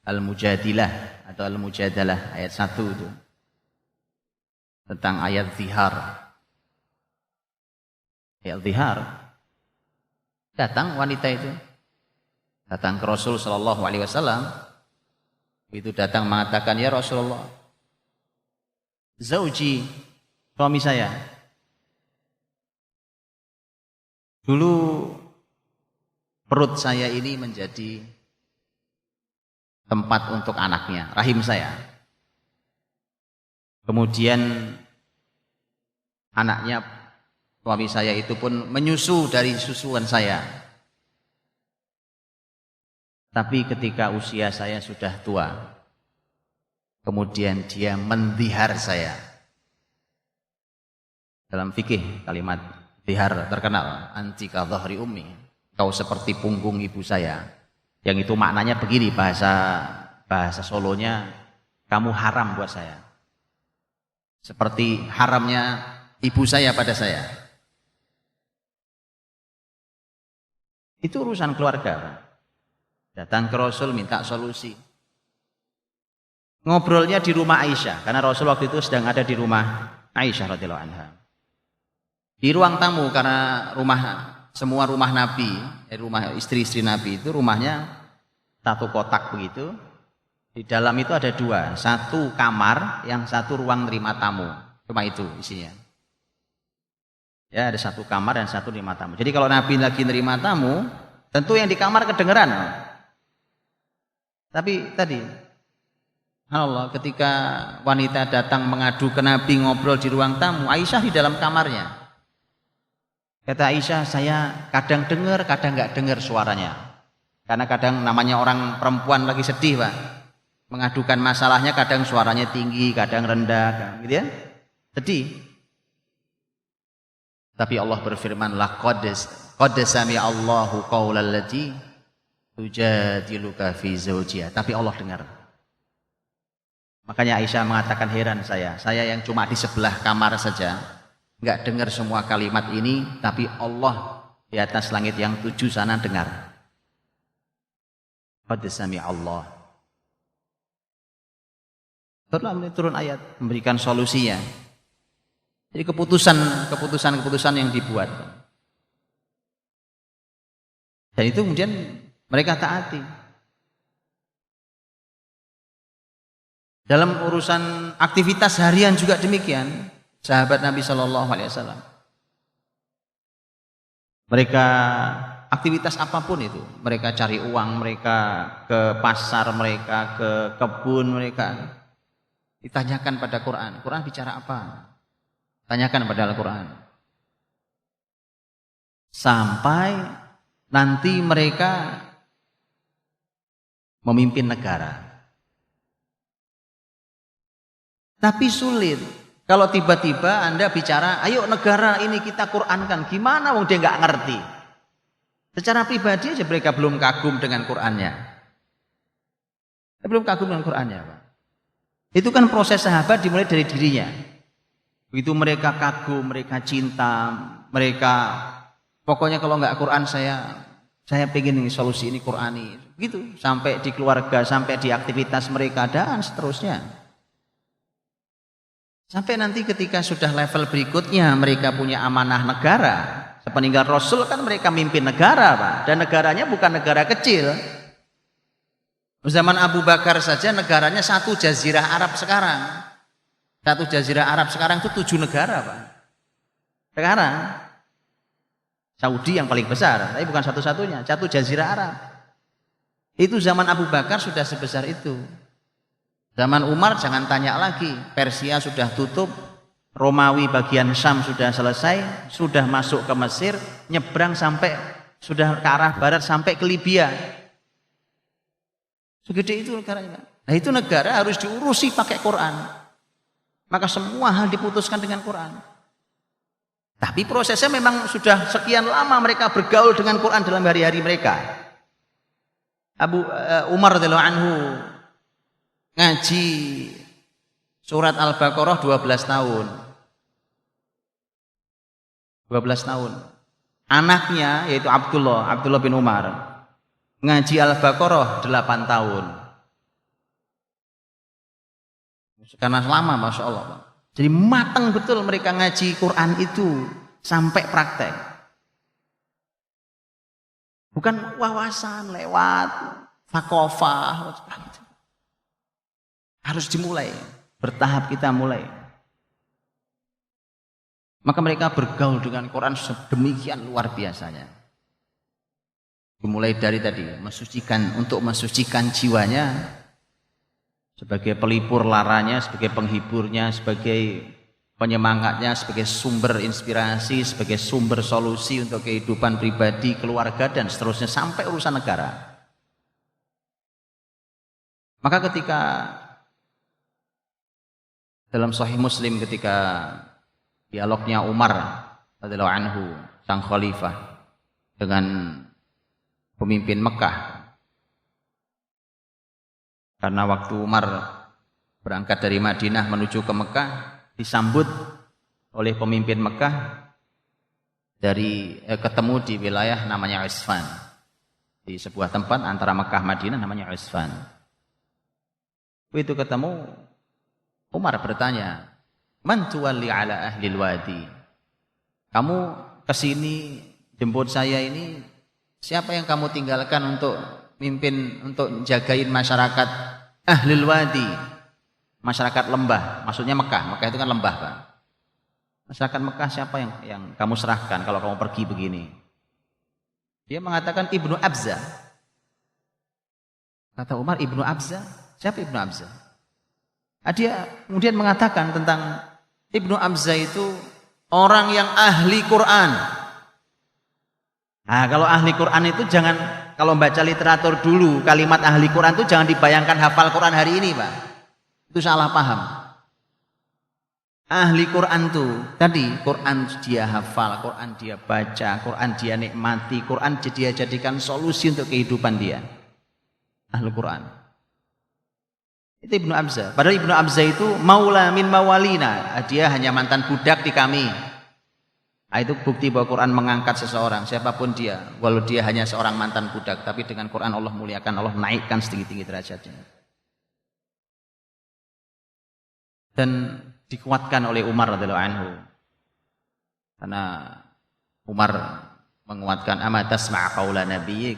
Al-Mujadilah atau Al-Mujadalah ayat 1 itu. Tentang ayat zihar. Ayat zihar. Datang wanita itu. Datang ke Rasul sallallahu alaihi wasallam. Itu datang mengatakan, "Ya Rasulullah, zauji, suami saya, dulu perut saya ini menjadi tempat untuk anaknya, rahim saya. Kemudian anaknya, suami saya itu pun menyusu dari susuan saya. Tapi ketika usia saya sudah tua, kemudian dia mendihar saya." Dalam fikih kalimat dihar terkenal, "Anti ka dhahri ummi." Kau seperti punggung ibu saya. Yang itu maknanya begini, bahasa Solonya, kamu haram buat saya. Seperti haramnya ibu saya pada saya. Itu urusan keluarga, Pak. Datang ke Rasul minta solusi. Ngobrolnya di rumah Aisyah, karena Rasul waktu itu sedang ada di rumah Aisyah radhiyallahu anha. Di ruang tamu, karena semua rumah Nabi, rumah istri-istri Nabi itu rumahnya satu kotak begitu. Di dalam itu ada dua, satu kamar, yang satu ruang nerima tamu. Cuma itu isinya. Ya, ada satu kamar dan satu nerima tamu. Jadi kalau Nabi lagi nerima tamu, tentu yang di kamar kedengeran. Tapi tadi, Allah, ketika wanita datang mengadu ke Nabi ngobrol di ruang tamu, Aisyah di dalam kamarnya. Kata Aisyah, saya kadang dengar, kadang nggak dengar suaranya. Karena kadang namanya orang perempuan lagi sedih, Pak. Mengadukan masalahnya kadang suaranya tinggi, kadang rendah, gitu ya. Sedih. Tapi Allah berfirman, laqad sami'a Allahu qaulal lati tujadiluka fi zawjiha. Tapi Allah dengar. Makanya Aisyah mengatakan, heran saya yang cuma di sebelah kamar saja enggak dengar semua kalimat ini, tapi Allah di atas langit yang 7 sana dengar. Qad sami'a Allah. Turun ayat memberikan solusinya. Jadi keputusan yang dibuat. Dan itu kemudian mereka taati. Dalam urusan aktivitas harian juga demikian. Sahabat Nabi Shallallahu Alaihi Wasallam. Mereka aktivitas apapun itu. Mereka cari uang, mereka ke pasar, mereka ke kebun, mereka ditanyakan pada Quran. Quran bicara apa? Tanyakan pada Al-Quran. Sampai nanti mereka memimpin negara. Tapi sulit. Kalau tiba-tiba Anda bicara, ayo negara ini kita Qurankan. Gimana wong dia nggak ngerti? Secara pribadi aja mereka belum kagum dengan Qurannya. Belum kagum dengan Qurannya, Pak. Itu kan proses sahabat dimulai dari dirinya. Begitu mereka kagum, mereka cinta, mereka pokoknya kalau nggak Quran saya pengen ini solusi ini Qurani. Begitu sampai di keluarga, sampai di aktivitas mereka dan seterusnya. Sampai nanti ketika sudah level berikutnya mereka punya amanah negara. Sepeninggal Rasul kan mereka mimpin negara, Pak. Dan negaranya bukan negara kecil. Zaman Abu Bakar saja negaranya 1 jazirah Arab sekarang. 1 jazirah Arab sekarang itu 7 negara, Pak. Sekarang Saudi yang paling besar, tapi bukan satu-satunya, 1 jazirah Arab. Itu zaman Abu Bakar sudah sebesar itu. Zaman Umar jangan tanya lagi, Persia sudah tutup, Romawi bagian Syam sudah selesai, sudah masuk ke Mesir, nyebrang sampai sudah ke arah barat sampai ke Libya. Segede itu negaranya. Nah itu negara harus diurusi pakai Quran. Maka semua hal diputuskan dengan Quran. Tapi prosesnya memang sudah sekian lama mereka bergaul dengan Quran dalam hari-hari mereka. Umar radhiyallahu anhu ngaji surat Al-Baqarah 12 tahun. 12 tahun. Anaknya yaitu Abdullah bin Umar ngaji Al-Baqarah 8 tahun. Karena lama Masya Allah. Jadi matang betul mereka ngaji Quran itu sampai praktek. Bukan wawasan lewat fakofah. Harus dimulai. Bertahap kita mulai. Maka mereka bergaul dengan Quran sedemikian luar biasanya. Dimulai dari tadi untuk mensucikan jiwanya. Sebagai pelipur laranya, sebagai penghiburnya, sebagai penyemangatnya, sebagai sumber inspirasi, sebagai sumber solusi untuk kehidupan pribadi, keluarga, dan seterusnya sampai urusan negara. Maka ketika dalam Sahih Muslim ketika dialognya Umar radhiyallahu anhu sang khalifah dengan pemimpin Mekah. Karena waktu Umar berangkat dari Madinah menuju ke Mekah, disambut oleh pemimpin Mekah ketemu di wilayah namanya Usfan. Di sebuah tempat antara Mekah Madinah namanya Usfan. Begitu ketemu, Umar bertanya, "Man tuwalli ala ahlil wadi?" Kamu kesini jemput saya ini, siapa yang kamu tinggalkan untuk mimpin, untuk jagain masyarakat ahlil wadi, masyarakat lembah, maksudnya Mekah itu kan lembah Pak. Masyarakat Mekah siapa yang kamu serahkan kalau kamu pergi begini? Dia mengatakan Ibnu Abza. Kata Umar, Ibnu Abza? Siapa Ibnu Abza? Dia kemudian mengatakan tentang Ibnu Abza itu orang yang ahli Quran. Nah, kalau ahli Quran itu jangan, kalau baca literatur dulu, kalimat ahli Quran itu jangan dibayangkan hafal Quran hari ini, Pak. Itu salah paham. Ahli Quran itu tadi, Quran dia hafal, Quran dia baca, Quran dia nikmati, Quran dia jadikan solusi untuk kehidupan dia. Ahli Quran. Itu Ibnu Abza. Padahal Ibnu Abza itu maula min mawalina. Dia hanya mantan budak di kami. Itu bukti bahwa Quran mengangkat seseorang, siapapun dia, walau dia hanya seorang mantan budak, tapi dengan Quran Allah muliakan, Allah naikkan setinggi-tinggi derajatnya. Dan dikuatkan oleh Umar radhiyallahu anhu. Karena Umar menguatkan, "Ama tasma' qaula nabiyyik,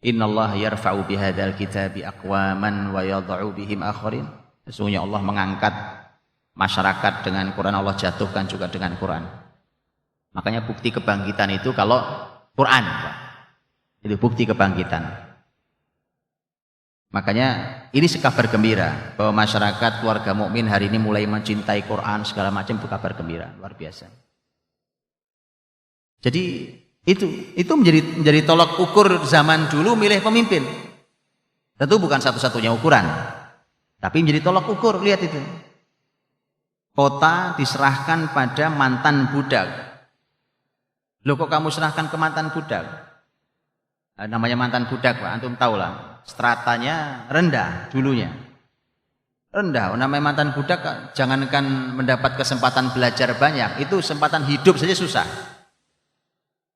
innallaha yarfa'u bihadzal kitabi aqwaman wa yadh'u bihim akharin." Sesungguhnya Allah mengangkat masyarakat dengan Quran, Allah jatuhkan juga dengan Quran. Makanya bukti kebangkitan itu kalau Quran, itu bukti kebangkitan. Makanya ini kabar gembira bahwa masyarakat keluarga mukmin hari ini mulai mencintai Quran segala macam, itu kabar gembira luar biasa. Jadi itu menjadi tolak ukur zaman dulu milih pemimpin. Tentu bukan satu-satunya ukuran, tapi menjadi tolak ukur. Lihat itu, kota diserahkan pada mantan budak. Loh, kok kamu serahkan ke mantan budak? Namanya mantan budak, Pak, antum tahu lah, stratanya rendah dulunya. Rendah, namanya mantan budak, jangankan mendapat kesempatan belajar banyak, itu kesempatan hidup saja susah.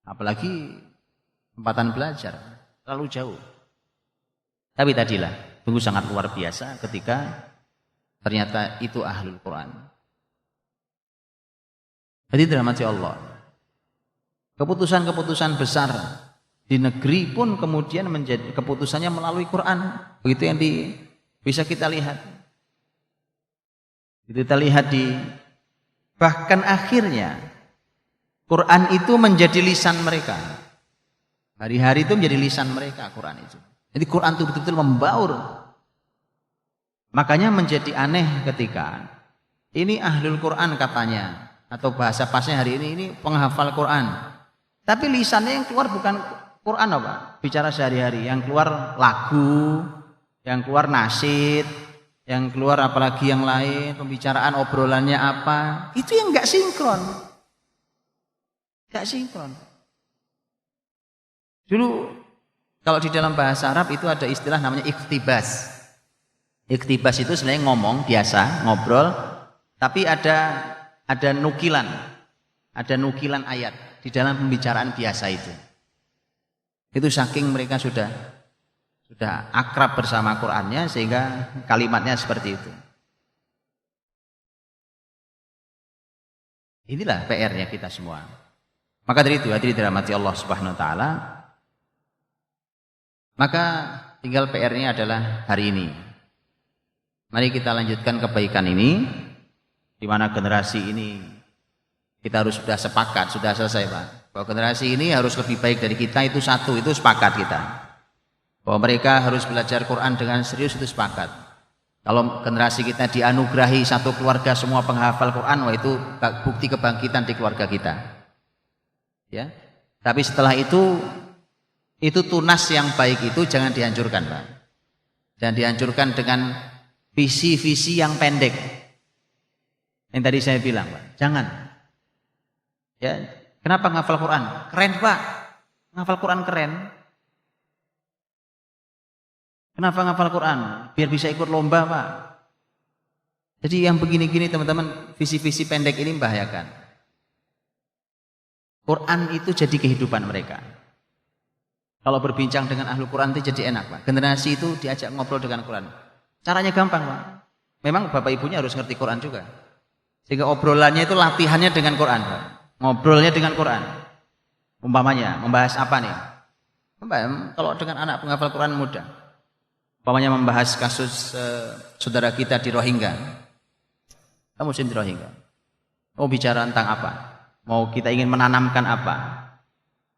Apalagi kesempatan belajar, terlalu jauh. Tapi tadilah, tunggu sangat luar biasa ketika ternyata itu ahlul Quran. Jadi dirahmati Allah. Keputusan-keputusan besar di negeri pun kemudian menjadi keputusannya melalui Quran. Begitu yang bisa kita lihat. Kita lihat bahkan akhirnya Quran itu menjadi lisan mereka. Hari-hari itu menjadi lisan mereka Quran itu. Jadi Quran itu betul-betul membaur. Makanya menjadi aneh ketika ini ahlul Quran katanya, atau bahasa pasnya hari ini penghafal Quran. Tapi lisannya yang keluar bukan Quran apa? Bicara sehari-hari, yang keluar lagu, yang keluar nasyid, yang keluar apalagi yang lain, pembicaraan obrolannya apa, itu yang nggak sinkron. Nggak sinkron. Dulu kalau di dalam bahasa Arab itu ada istilah namanya iktibas. Iktibas itu sebenarnya ngomong biasa, ngobrol, tapi ada nukilan ayat di dalam pembicaraan biasa itu. Itu saking mereka sudah akrab bersama Qur'annya sehingga kalimatnya seperti itu. Inilah PR-nya kita semua. Maka dari itu hadirin dirahmati Allah Subhanahu wa taala, maka tinggal PR-nya adalah hari ini. Mari kita lanjutkan kebaikan ini, di mana generasi ini kita harus sudah sepakat, sudah selesai Pak, bahwa generasi ini harus lebih baik dari kita, itu satu, itu sepakat kita. Bahwa mereka harus belajar Quran dengan serius, itu sepakat. Kalau generasi kita dianugerahi satu keluarga semua penghafal Quran, wah itu bukti kebangkitan di keluarga kita. Ya. Tapi setelah itu tunas yang baik itu jangan dihancurkan, Pak. Jangan dihancurkan dengan visi-visi yang pendek. Yang tadi saya bilang, Pak, jangan. Ya, kenapa ngafal Quran? Keren, Pak. Ngafal Quran keren. Kenapa ngafal Quran? Biar bisa ikut lomba, Pak. Jadi yang begini-gini teman-teman, visi-visi pendek ini membahayakan. Quran itu jadi kehidupan mereka. Kalau berbincang dengan ahlu Quran itu jadi enak, Pak. Generasi itu diajak ngobrol dengan Quran. Caranya gampang, Pak. Memang bapak ibunya harus ngerti Quran juga. Sehingga obrolannya itu latihannya dengan Quran, Pak. Ngobrolnya dengan Quran. Umpamanya membahas apa nih? Kalau dengan anak penghafal Quran mudah. Umpamanya membahas kasus saudara kita di Rohingya. Kamu muslim di Rohingya. Mau bicara tentang apa? Mau kita ingin menanamkan apa?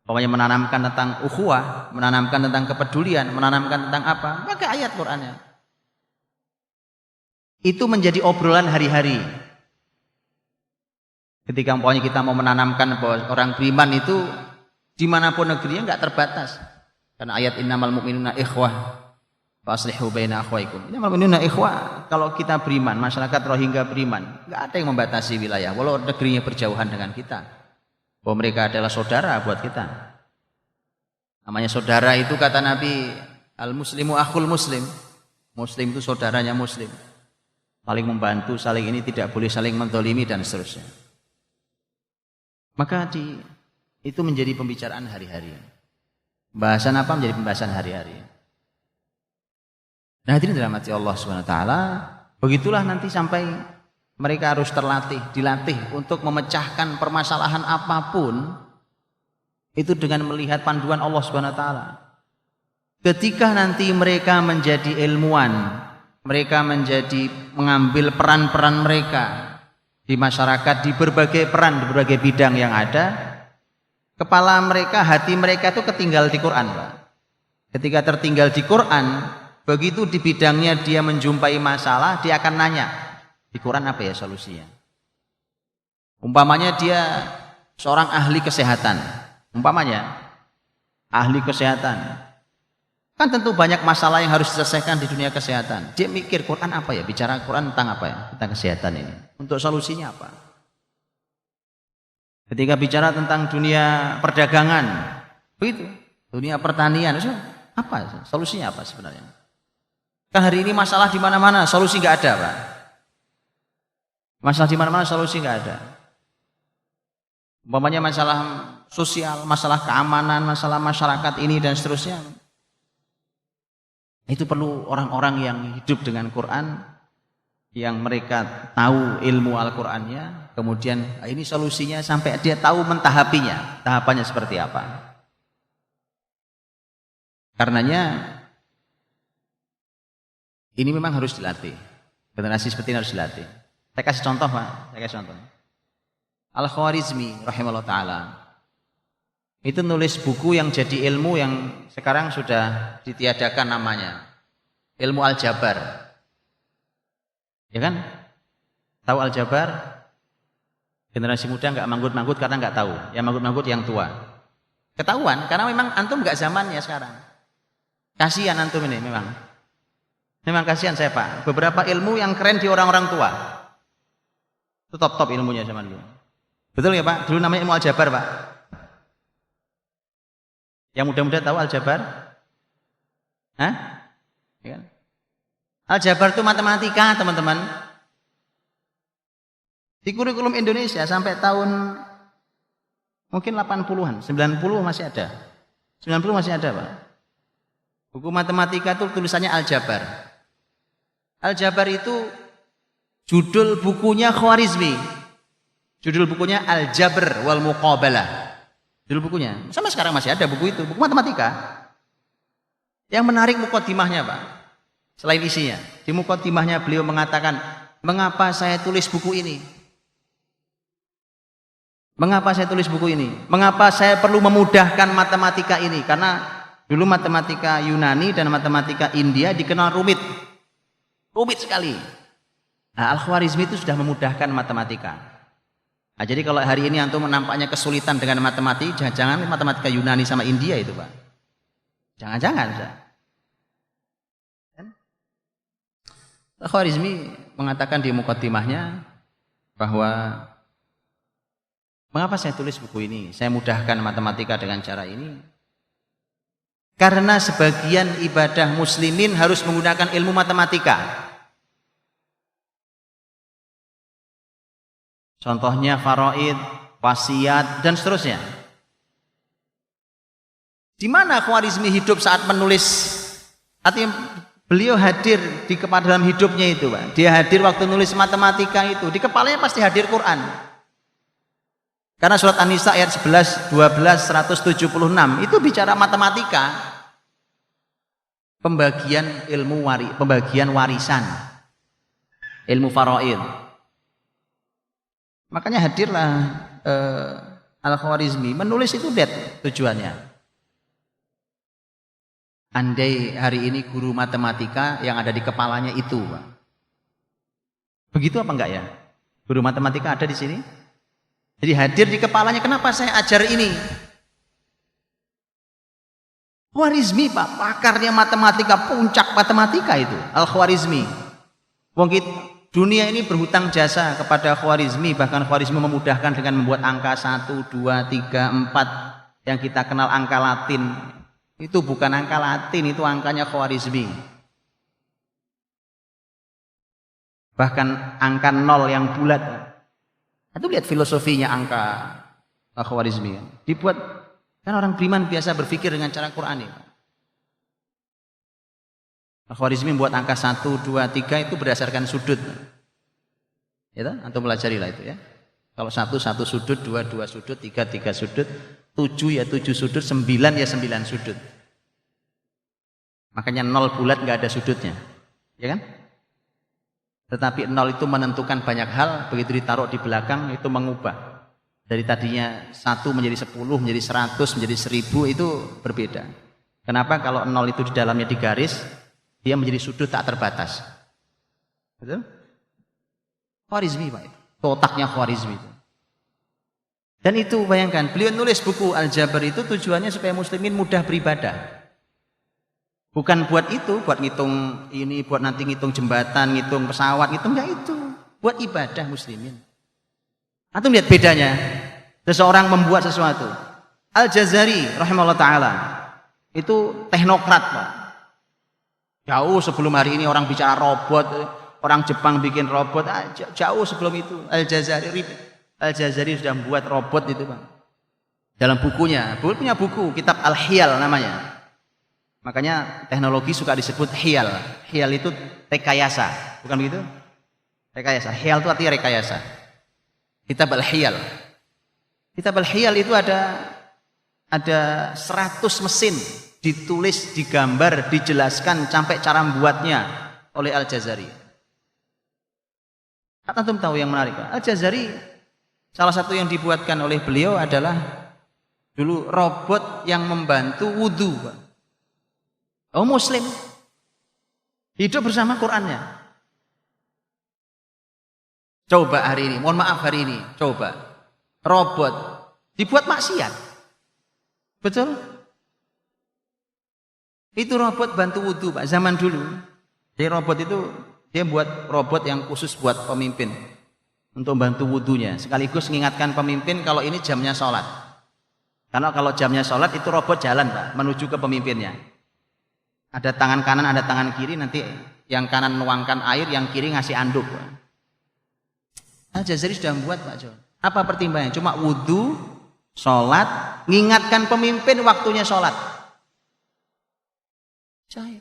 Umpamanya menanamkan tentang ukhuwah, menanamkan tentang kepedulian, menanamkan tentang apa? Pakai ayat Qur'annya. Itu menjadi obrolan hari-hari. Ketika umpamanya kita mau menanamkan bahwa orang beriman itu dimanapun negerinya nggak terbatas. Karena ayat innamal mu'minuna ikhwah. Faslihu baina akhwaikum. Ini maksudnya ikhwah, kalau kita beriman, masyarakat Rohingya beriman, enggak ada yang membatasi wilayah walau negerinya berjauhan dengan kita. Bahwa mereka adalah saudara buat kita. Namanya saudara itu kata Nabi, al-muslimu akhul muslim. Muslim itu saudaranya muslim. Saling membantu, saling ini tidak boleh saling menzalimi dan seterusnya. Maka itu menjadi pembicaraan hari-hari. Pembahasan apa menjadi pembahasan hari-hari. Nah, hadirin dirahmati Allah Subhanahu wa taala, begitulah nanti sampai mereka harus dilatih untuk memecahkan permasalahan apapun itu dengan melihat panduan Allah Subhanahu wa taala. Ketika nanti mereka menjadi ilmuwan, mereka mengambil peran-peran mereka di masyarakat di berbagai peran, di berbagai bidang yang ada, kepala mereka, hati mereka itu ketinggal di Quran, Pak. Ketika tertinggal di Quran, begitu di bidangnya dia menjumpai masalah, dia akan nanya, di Quran apa ya solusinya? Umpamanya dia seorang ahli kesehatan, umpamanya ahli kesehatan, kan tentu banyak masalah yang harus diselesaikan di dunia kesehatan. Dia mikir Quran apa ya, bicara Quran tentang apa ya, tentang kesehatan ini, untuk solusinya apa? Ketika bicara tentang dunia perdagangan, begitu, dunia pertanian, apa solusinya apa sebenarnya? Kan hari ini masalah di mana-mana, solusi nggak ada, Pak. Masalah di mana-mana, solusi nggak ada. Umpamanya masalah sosial, masalah keamanan, masalah masyarakat ini dan seterusnya. Itu perlu orang-orang yang hidup dengan Quran, yang mereka tahu ilmu Al-Qur'annya, kemudian ini solusinya sampai dia tahu mentahapinya, tahapannya seperti apa. Karenanya ini memang harus dilatih. Generasi seperti ini harus dilatih. Saya kasih contoh, Pak. Saya kasih contoh. Al-Khwarizmi rahimahullah ta'ala. Itu nulis buku yang jadi ilmu yang sekarang sudah ditiadakan namanya. Ilmu Al-Jabar. Ya kan? Tahu Al-Jabar? Generasi muda nggak manggut-manggut karena nggak tahu. Yang manggut-manggut yang tua. Ketahuan, karena memang antum nggak zamannya sekarang. Kasihan antum ini memang. Memang kasihan saya Pak, beberapa ilmu yang keren di orang-orang tua. Itu top-top ilmunya zaman dulu. Betul ya Pak? Dulu namanya ilmu aljabar Pak. Yang muda-muda tahu aljabar? Hah? Ya kan? Aljabar itu matematika teman-teman. Di kurikulum Indonesia sampai tahun mungkin 80-an, 90 masih ada. 90 masih ada Pak. Buku matematika itu tulisannya aljabar. Aljabar itu judul bukunya Khwarizmi. Judul bukunya Al-Jabr wal Muqabalah. Judul bukunya. Sampai sekarang masih ada buku itu, buku matematika. Yang menarik mukaddimahnya Pak. Selain isinya, di mukaddimahnya beliau mengatakan, "Mengapa saya tulis buku ini? Mengapa saya tulis buku ini? Mengapa saya perlu memudahkan matematika ini? Karena dulu matematika Yunani dan matematika India dikenal rumit. Rumit sekali. Nah, Al-Khwarizmi itu sudah memudahkan matematika. Nah, jadi kalau hari ini antum nampaknya kesulitan dengan matematika, jangan-jangan matematika Yunani sama India itu Pak. Jangan-jangan. Al-Khwarizmi mengatakan di mukaddimahnya bahwa mengapa saya tulis buku ini? Saya mudahkan matematika dengan cara ini. Karena sebagian ibadah muslimin harus menggunakan ilmu matematika. Contohnya faraid, wasiat, dan seterusnya. Di mana Khwarizmi hidup saat menulis? Artinya beliau hadir di dalam hidupnya itu Pak. Dia hadir waktu nulis matematika itu. Di kepalanya pasti hadir Quran. Karena surat An-Nisa ayat 11, 12, 176 itu bicara matematika. Pembagian ilmu pembagian warisan. Ilmu faraid. Makanya hadirlah Al-Khwarizmi menulis itu tujuannya. Andai hari ini guru matematika yang ada di kepalanya itu, Pak. Begitu apa enggak ya? Guru matematika ada di sini? Jadi hadir di kepalanya, kenapa saya ajar ini? Khwarizmi Pak, pakarnya matematika, puncak matematika itu, Al-Khwarizmi. Dunia ini berhutang jasa kepada Khwarizmi, bahkan Khwarizmi memudahkan dengan membuat angka 1, 2, 3, 4 yang kita kenal angka Latin. Itu bukan angka Latin, itu angkanya Khwarizmi. Bahkan angka 0 yang bulat. Itu lihat filosofinya angka Khwarizmi. Dibuat, kan orang beriman biasa berpikir dengan cara Quran ini. Khwarizmi membuat angka 1, 2, 3 itu berdasarkan sudut. Ya, antum pelajarilah itu ya. Kalau 1, 1 sudut, 2, 2 sudut, 3, 3 sudut, 7 ya 7 sudut, 9 ya 9 sudut. Makanya 0 bulat nggak ada sudutnya. Ya kan? Tetapi 0 itu menentukan banyak hal, begitu ditaruh di belakang itu mengubah. Dari tadinya 1 menjadi 10, menjadi 100, menjadi 1000 itu berbeda. Kenapa? Kalau 0 itu di dalamnya digaris, dia menjadi sudut tak terbatas. Betul? Khwarizmi Pak. Otaknya Khwarizmi itu. Dan itu bayangkan, beliau nulis buku Al-Jabr itu tujuannya supaya muslimin mudah beribadah. Bukan buat itu, buat ngitung ini, buat nanti ngitung jembatan, ngitung pesawat, ngitung enggak itu. Buat ibadah muslimin. Antum lihat bedanya. Seseorang membuat sesuatu. Al-Jazari rahimahullah ta'ala itu teknokrat Pak. Jauh sebelum hari ini orang bicara robot, orang Jepang bikin robot, jauh sebelum itu Al-Jazari sudah membuat robot itu Pak. Dalam bukunya, punya buku, kitab Al-Hiyal namanya. Makanya teknologi suka disebut hiyal. Hiyal itu rekayasa, bukan begitu? Rekayasa. Hiyal itu artinya rekayasa. Kitab Al-Hiyal. Kitab Al-Hiyal itu ada 100 mesin ditulis, digambar, dijelaskan sampai cara membuatnya oleh Al-Jazari. Antum tahu yang menarik Pak? Al-Jazari salah satu yang dibuatkan oleh beliau adalah dulu robot yang membantu wudu Pak. Oh muslim hidup bersama Qurannya. Coba hari ini, mohon maaf hari ini, coba robot dibuat maksiat, betul? Itu robot bantu wudu Pak zaman dulu. Jadi robot itu dia buat robot yang khusus buat pemimpin untuk membantu wudunya, sekaligus mengingatkan pemimpin kalau ini jamnya sholat. Karena kalau jamnya sholat itu robot jalan Pak, menuju ke pemimpinnya. Ada tangan kanan, ada tangan kiri, nanti yang kanan nuangkan air, yang kiri ngasih anduk. Al-Jazari sudah membuat Pak John. Apa pertimbangannya? Cuma wudu, sholat, mengingatkan pemimpin waktunya sholat. Saya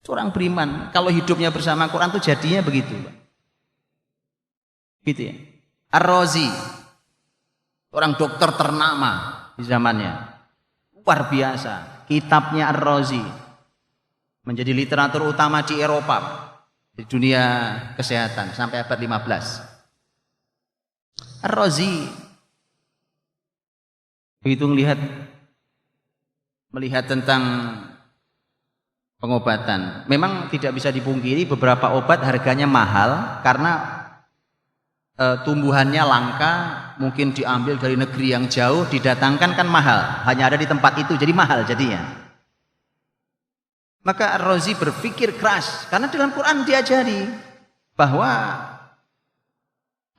orang beriman, kalau hidupnya bersama Quran itu jadinya begitu, Pak. Gitu ya. Ar-Razi, orang dokter ternama di zamannya, luar biasa. Kitabnya Ar-Razi menjadi literatur utama di Eropa, di dunia kesehatan sampai abad 15. Ar-Razi begitu melihat tentang pengobatan. Memang tidak bisa dipungkiri beberapa obat harganya mahal karena tumbuhannya langka, mungkin diambil dari negeri yang jauh, didatangkan kan mahal, hanya ada di tempat itu, jadi mahal jadinya. Maka Ar-Razi berpikir keras karena dalam Quran diajari bahwa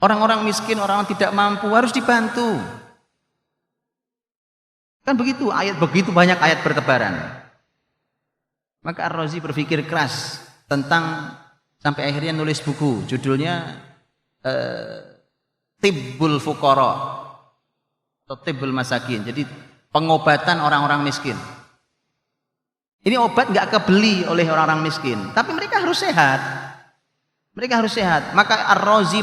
orang-orang miskin, orang tidak mampu harus dibantu. Kan begitu, begitu banyak ayat bertebaran. Maka Ar-Razi berpikir keras tentang sampai akhirnya nulis buku judulnya Tibbul Fuqara atau Tibbul Masakin. Jadi pengobatan orang-orang miskin. Ini obat nggak kebeli oleh orang-orang miskin, tapi mereka harus sehat. Mereka harus sehat. Maka Ar-Razi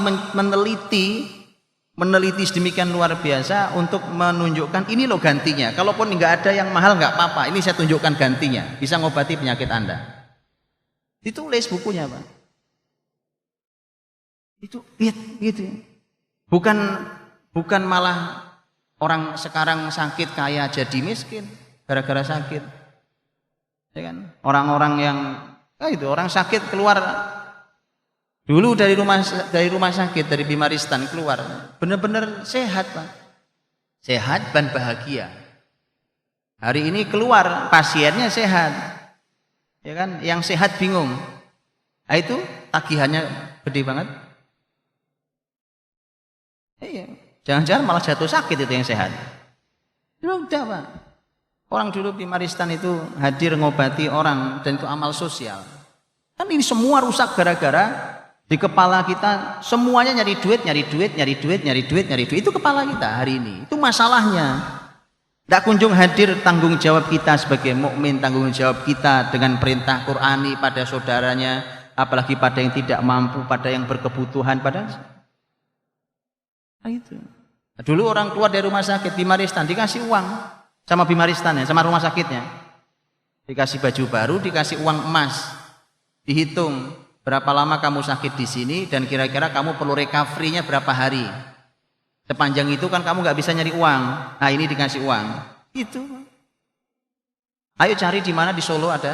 meneliti sedemikian luar biasa untuk menunjukkan ini loh gantinya. Kalaupun nggak ada yang mahal nggak apa-apa, ini saya tunjukkan gantinya, bisa ngobati penyakit Anda. Ditulis bukunya Pak. Itu lihat gitu. Bukan malah orang sekarang sakit kaya jadi miskin gara-gara sakit. Ya kan? Orang-orang yang orang sakit keluar dulu dari rumah sakit, dari Bimaristan keluar, benar-benar sehat Pak, sehat dan bahagia. Hari ini keluar pasiennya sehat, ya kan? Yang sehat bingung, nah, itu tagihannya gede banget. Iya, jangan-jangan malah jatuh sakit itu yang sehat. Udah Pak, orang dulu Bimaristan itu hadir ngobati orang dan itu amal sosial. Kan ini semua rusak gara-gara di kepala kita semuanya nyari duit. Itu kepala kita hari ini. Itu masalahnya. Tidak kunjung hadir tanggung jawab kita sebagai mukmin, tanggung jawab kita dengan perintah Qur'ani pada saudaranya, apalagi pada yang tidak mampu, pada yang berkebutuhan, pada itu. Dulu orang keluar dari rumah sakit Bimaristan dikasih uang sama Bimaristannya, sama rumah sakitnya. Dikasih baju baru, dikasih uang emas. Dihitung berapa lama kamu sakit di sini dan kira-kira kamu perlu recovery-nya berapa hari. Sepanjang itu kan kamu nggak bisa nyari uang. Nah ini dikasih uang. Itu. Ayo cari di mana di Solo ada.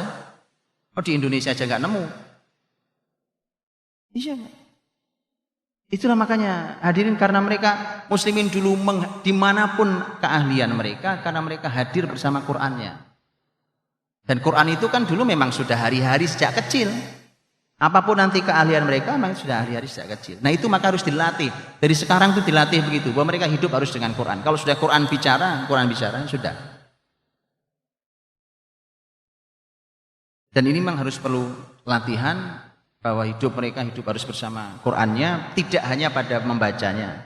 Oh di Indonesia aja nggak nemu. Iya. Itulah makanya hadirin karena mereka muslimin dulu dimanapun keahlian mereka karena mereka hadir bersama Qur'annya. Dan Qur'an itu kan dulu memang sudah hari-hari sejak kecil. Apapun nanti keahlian mereka memang sudah hari-hari sejak kecil. Nah itu maka harus dilatih. Dari sekarang itu dilatih begitu bahwa mereka hidup harus dengan Quran. Kalau sudah Quran bicara sudah. Dan ini memang harus perlu latihan bahwa mereka hidup harus bersama Qurannya, tidak hanya pada membacanya,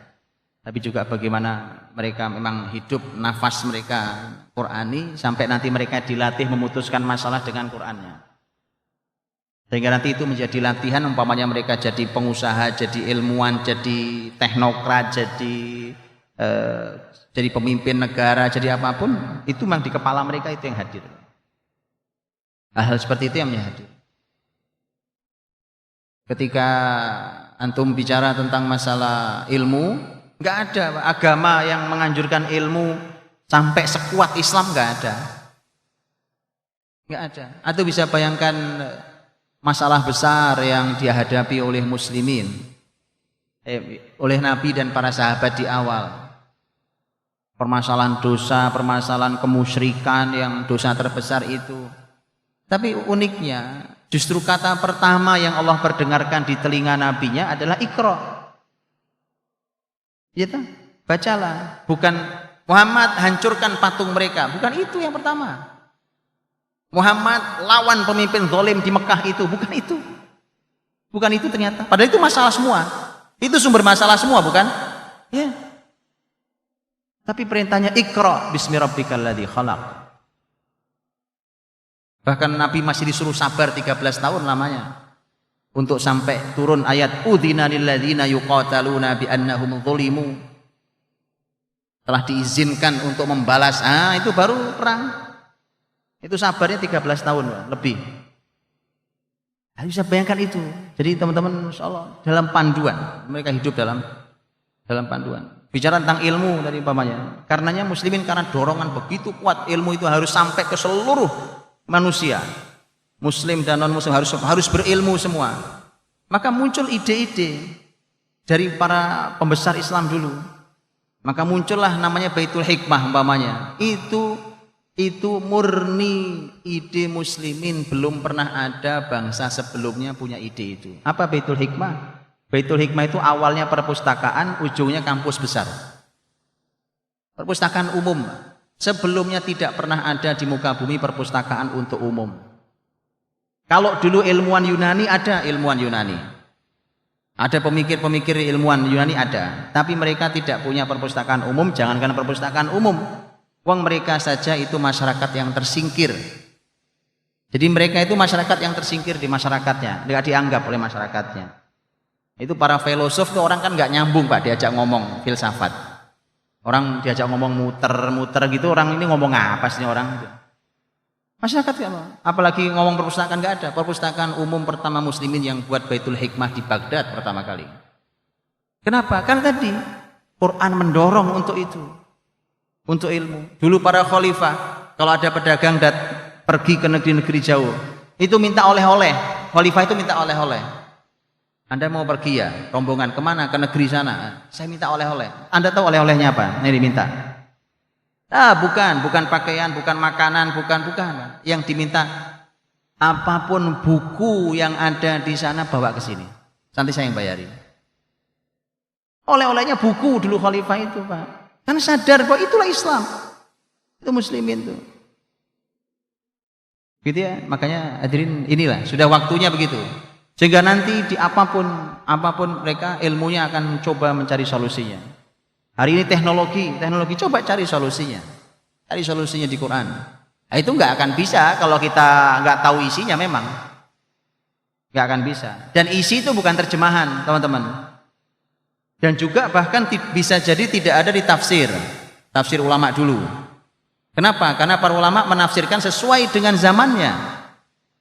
tapi juga bagaimana mereka memang hidup nafas mereka Qurani sampai nanti mereka dilatih memutuskan masalah dengan Qurannya. Sehingga nanti itu menjadi latihan umpamanya mereka jadi pengusaha, jadi ilmuwan, jadi teknokrat, jadi pemimpin negara, jadi apapun, itu memang di kepala mereka itu yang hadir. Hal seperti itu yang hadir. Ketika antum bicara tentang masalah ilmu, nggak ada agama yang menganjurkan ilmu sampai sekuat Islam, nggak ada. Atau bisa bayangkan masalah besar yang dihadapi oleh muslimin, oleh Nabi dan para sahabat di awal. Permasalahan dosa, permasalahan kemusyrikan yang dosa terbesar itu. Tapi uniknya Justru kata pertama yang Allah perdengarkan di telinga nabinya adalah Iqra. Ya toh? Bacalah. Bukan Muhammad hancurkan patung mereka. Bukan itu yang pertama. Muhammad lawan pemimpin zalim di Mekah itu. Bukan itu. Bukan itu ternyata. Padahal itu masalah semua. Itu sumber masalah semua, bukan? Ya. Tapi perintahnya Iqra bismi rabbikal ladzi khalaq. Bahkan Nabi masih disuruh sabar 13 tahun lamanya untuk sampai turun ayat udzina lil ladzina yuqataluna bi annahum zulimu. Telah diizinkan untuk membalas. Itu baru perang. Itu sabarnya 13 tahun lebih. Bisa bayangkan itu. Jadi teman-teman insyaallah dalam panduan, mereka hidup dalam panduan. Bicara tentang ilmu dari umpamanya. Karenanya muslimin karena dorongan begitu kuat, ilmu itu harus sampai ke seluruh manusia, muslim dan non muslim harus berilmu semua. Maka muncul ide-ide dari para pembesar Islam dulu. Maka muncullah namanya Baitul Hikmah umpamanya. Itu murni ide muslimin, belum pernah ada bangsa sebelumnya punya ide itu. Apa Baitul Hikmah? Baitul Hikmah itu awalnya perpustakaan, ujungnya kampus besar. Perpustakaan umum. Sebelumnya tidak pernah ada di muka bumi perpustakaan untuk umum. Kalau dulu ilmuwan Yunani ada ilmuwan Yunani. Ada pemikir-pemikir ilmuwan Yunani ada. Tapi mereka tidak punya perpustakaan umum, jangankan perpustakaan umum. Wong mereka saja itu masyarakat yang tersingkir. Jadi mereka itu masyarakat yang tersingkir di masyarakatnya. Tidak dianggap oleh masyarakatnya. Itu para filosof itu orang kan nggak nyambung Pak diajak ngomong filsafat. Orang diajak ngomong muter-muter gitu, orang ini ngomong apa sih orang? Masyarakat apa? Apalagi ngomong perpustakaan nggak ada. Perpustakaan umum pertama muslimin yang buat Baitul Hikmah di Baghdad pertama kali. Kenapa? Karena tadi Quran mendorong untuk itu, untuk ilmu. Dulu para khalifah kalau ada pedagang pergi ke negeri-negeri jauh, itu minta oleh-oleh. Khalifah itu minta oleh-oleh. Anda mau pergi ya, rombongan kemana? Ke negeri sana. Saya minta oleh-oleh. Anda tahu oleh-olehnya apa? Ini diminta. Bukan pakaian, bukan makanan, bukan. Yang diminta apapun buku yang ada di sana bawa ke sini. Nanti saya yang bayari. Oleh-olehnya buku dulu khalifah itu, Pak. Karena sadar bahwa itulah Islam. Itu muslimin tuh. Gitu ya, makanya hadirin inilah sudah waktunya begitu. Sehingga nanti di apapun mereka ilmunya akan coba mencari solusinya. Hari ini teknologi coba cari solusinya. Cari solusinya di Quran. Nah, itu nggak akan bisa kalau kita nggak tahu isinya memang. Nggak akan bisa. Dan isi itu bukan terjemahan, teman-teman. Dan juga bahkan bisa jadi tidak ada di tafsir ulama dulu. Kenapa? Karena para ulama menafsirkan sesuai dengan zamannya.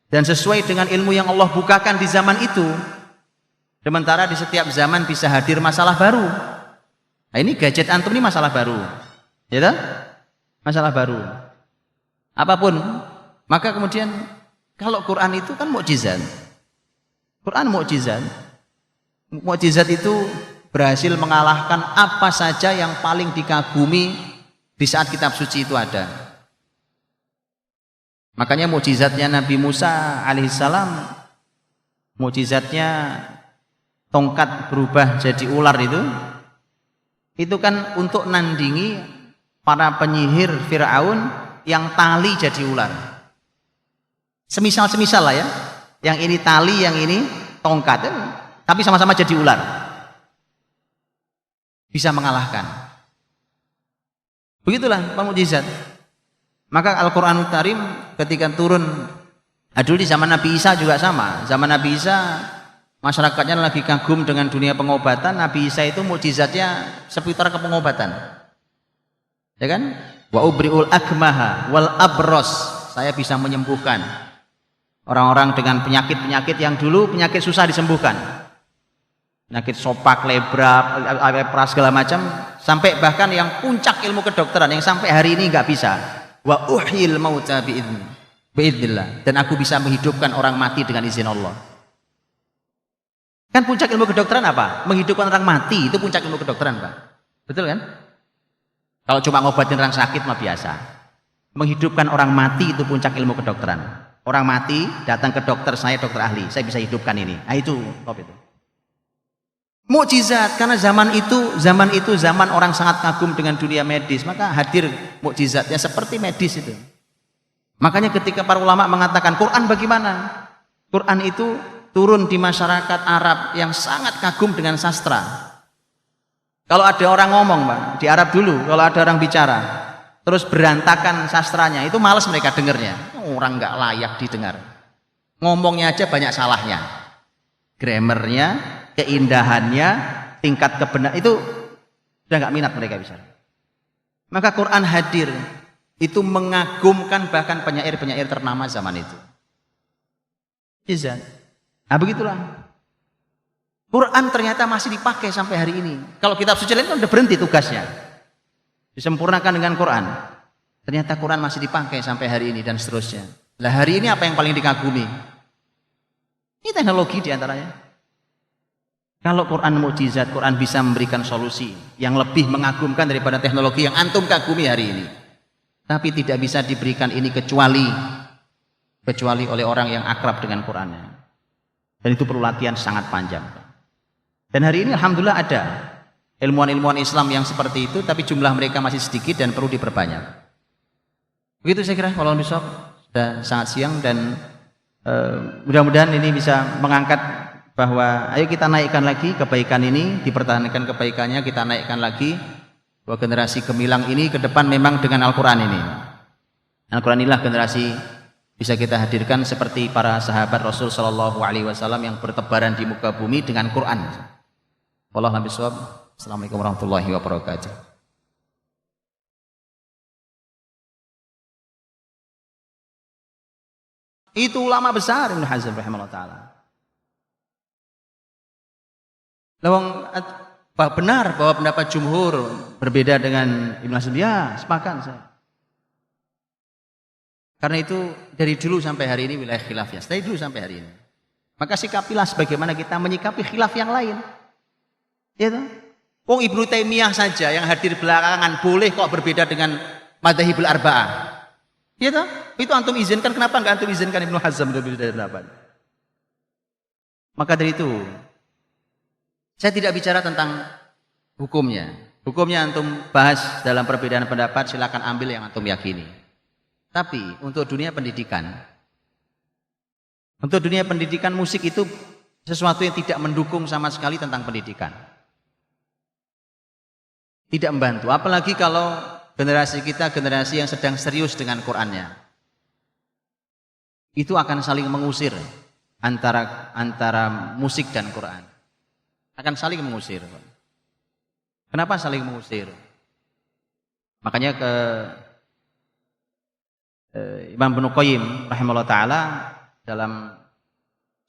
Dan sesuai dengan ilmu yang Allah bukakan di zaman itu. Sementara di setiap zaman bisa hadir masalah baru. Nah, ini gadget antum ini masalah baru. Ya toh? Masalah baru. Apapun. Maka kemudian kalau Quran itu kan mukjizat. Quran mukjizat. Mukjizat itu berhasil mengalahkan apa saja yang paling dikagumi di saat kitab suci itu ada. Makanya mukjizatnya Nabi Musa alaihissalam, mukjizatnya tongkat berubah jadi ular itu kan untuk nandingi para penyihir Fir'aun yang tali jadi ular. Semisal lah ya, yang ini tali, yang ini tongkat, tapi sama-sama jadi ular. Bisa mengalahkan. Begitulah mukjizat. Maka Al-Quranul Karim ketika turun, dulu di zaman Nabi Isa juga sama. Zaman Nabi Isa masyarakatnya lagi kagum dengan dunia pengobatan. Nabi Isa itu mukjizatnya seputar ke pengobatan. Ya kan? Wa ubri'ul akmaha wal abros. Saya bisa menyembuhkan orang-orang dengan penyakit-penyakit yang dulu penyakit susah disembuhkan. Penyakit sopak, lepra segala macam, sampai bahkan yang puncak ilmu kedokteran yang sampai hari ini nggak bisa. Wa uhyil mauta biidznillah, dan aku bisa menghidupkan orang mati dengan izin Allah. Kan puncak ilmu kedokteran apa? Menghidupkan orang mati, itu puncak ilmu kedokteran, Pak. Betul kan? Kalau cuma ngobatin orang sakit mah biasa. Menghidupkan orang mati itu puncak ilmu kedokteran. Orang mati datang ke dokter, saya dokter ahli, saya bisa hidupkan ini. Nah itu top itu. Mukjizat, karena zaman itu zaman orang sangat kagum dengan dunia medis, maka hadir mukjizatnya seperti medis itu. Makanya ketika para ulama mengatakan Quran bagaimana? Quran itu turun di masyarakat Arab yang sangat kagum dengan sastra. Kalau ada orang ngomong, Pak, di Arab dulu, kalau ada orang bicara, terus berantakan sastranya, itu malas mereka dengarnya. Orang nggak layak didengar. Ngomongnya aja banyak salahnya. Grammarnya, keindahannya, tingkat kebenaran itu sudah nggak minat mereka bicara. Maka Quran hadir itu mengagumkan bahkan penyair-penyair ternama zaman itu. Izan. Nah begitulah. Quran ternyata masih dipakai sampai hari ini. Kalau kitab suci lain kan udah berhenti tugasnya. Disempurnakan dengan Quran. Ternyata Quran masih dipakai sampai hari ini dan seterusnya. Lah hari ini apa yang paling dikagumi? Ini teknologi diantaranya. Kalau Quran mukjizat, Quran bisa memberikan solusi yang lebih mengagumkan daripada teknologi yang antum kagumi hari ini. Tapi tidak bisa diberikan ini kecuali oleh orang yang akrab dengan Qurannya. Dan itu perlu latihan sangat panjang. Dan hari ini alhamdulillah ada ilmuwan-ilmuwan Islam yang seperti itu, tapi jumlah mereka masih sedikit dan perlu diperbanyak. Begitu saya kira, walau besok sudah sangat siang dan mudah-mudahan ini bisa mengangkat bahwa ayo kita naikkan lagi kebaikan ini, dipertahankan kebaikannya, kita naikkan lagi bahwa generasi gemilang ini ke depan memang dengan Al-Quran ini. Al-Quran inilah generasi bisa kita hadirkan seperti para sahabat Rasul Shallallahu Alaihi Wasallam yang bertebaran di muka bumi dengan Quran. Wallahu a'lam bishawab. Assalamualaikum warahmatullahi wabarakatuh. Itu ulama besar Ibnu Hazm rahimahullah taala. Lawang benar bahwa pendapat jumhur berbeda dengan Ibnu Hazm, ya sepakat saya. Karena itu dari dulu sampai hari ini wilayah khilafnya, dari dulu sampai hari ini. Maka sikapilah sebagaimana kita menyikapi khilaf yang lain. Ya toh? Wong Ibnu Taimiyah saja yang hadir belakangan boleh kok berbeda dengan madzhabul arba'ah. Ya toh? Itu antum izinkan, kenapa enggak antum izinkan Ibnu Hazm berbeda dari pendapat? Maka dari itu saya tidak bicara tentang hukumnya. Hukumnya antum bahas dalam perbedaan pendapat, silakan ambil yang antum yakini. Tapi untuk dunia pendidikan musik itu sesuatu yang tidak mendukung sama sekali tentang pendidikan. Tidak membantu, apalagi kalau generasi kita generasi yang sedang serius dengan Qur'annya. Itu akan saling mengusir antara musik dan Qur'an. Akan saling mengusir. Kenapa saling mengusir? Makanya Imam Ibnu Qayyim rahimahullah taala dalam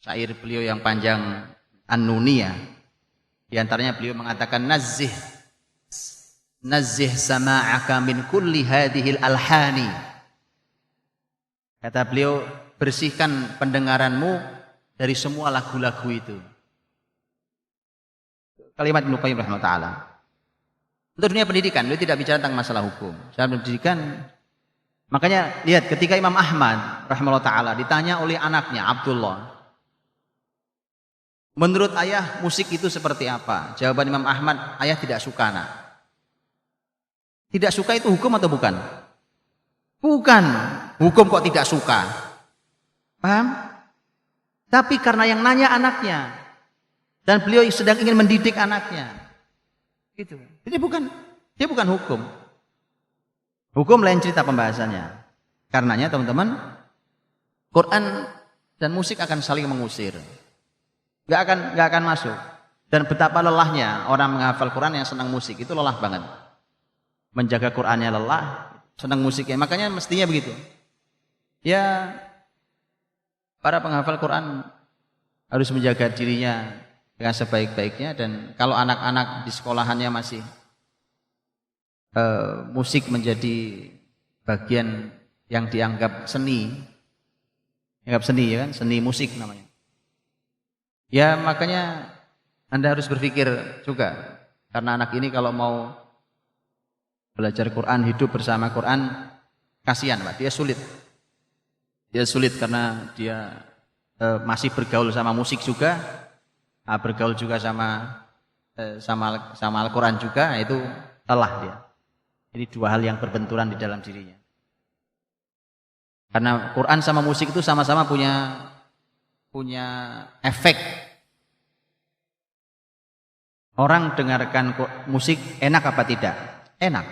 syair beliau yang panjang An-Nuniyah, di antaranya beliau mengatakan nazzih sama'aka min kulli hadhil alhani. Kata beliau, bersihkan pendengaranmu dari semua lagu-lagu itu. Kalimat Ibnu Qayyim rahimahullah taala. Untuk dunia pendidikan, beliau tidak bicara tentang masalah hukum. Dalam pendidikan, makanya lihat ketika Imam Ahmad rahimahullah taala ditanya oleh anaknya Abdullah, menurut ayah musik itu seperti apa? Jawaban Imam Ahmad, ayah tidak suka nak. Tidak suka itu hukum atau bukan? Bukan. Hukum kok tidak suka? Paham? Tapi karena yang nanya anaknya, dan beliau sedang ingin mendidik anaknya, gitu. Jadi dia bukan hukum. Hukum lain cerita pembahasannya. Karenanya teman-teman, Quran dan musik akan saling mengusir. Gak akan masuk. Dan betapa lelahnya orang menghafal Quran yang senang musik, itu lelah banget. Menjaga Qurannya lelah, senang musiknya. Makanya mestinya begitu. Ya, para penghafal Quran harus menjaga dirinya dengan sebaik-baiknya. Dan kalau anak-anak di sekolahannya masih musik menjadi bagian yang dianggap seni, ya kan, seni musik namanya. Ya makanya Anda harus berpikir juga, karena anak ini kalau mau belajar Quran, hidup bersama Quran, kasihan Pak, dia sulit. Dia sulit karena dia masih bergaul sama musik juga, bergaul juga sama Al-Quran juga, itu lelah dia. Jadi dua hal yang berbenturan di dalam dirinya. Karena Quran sama musik itu sama-sama punya efek. Orang dengarkan musik enak apa tidak? Enak.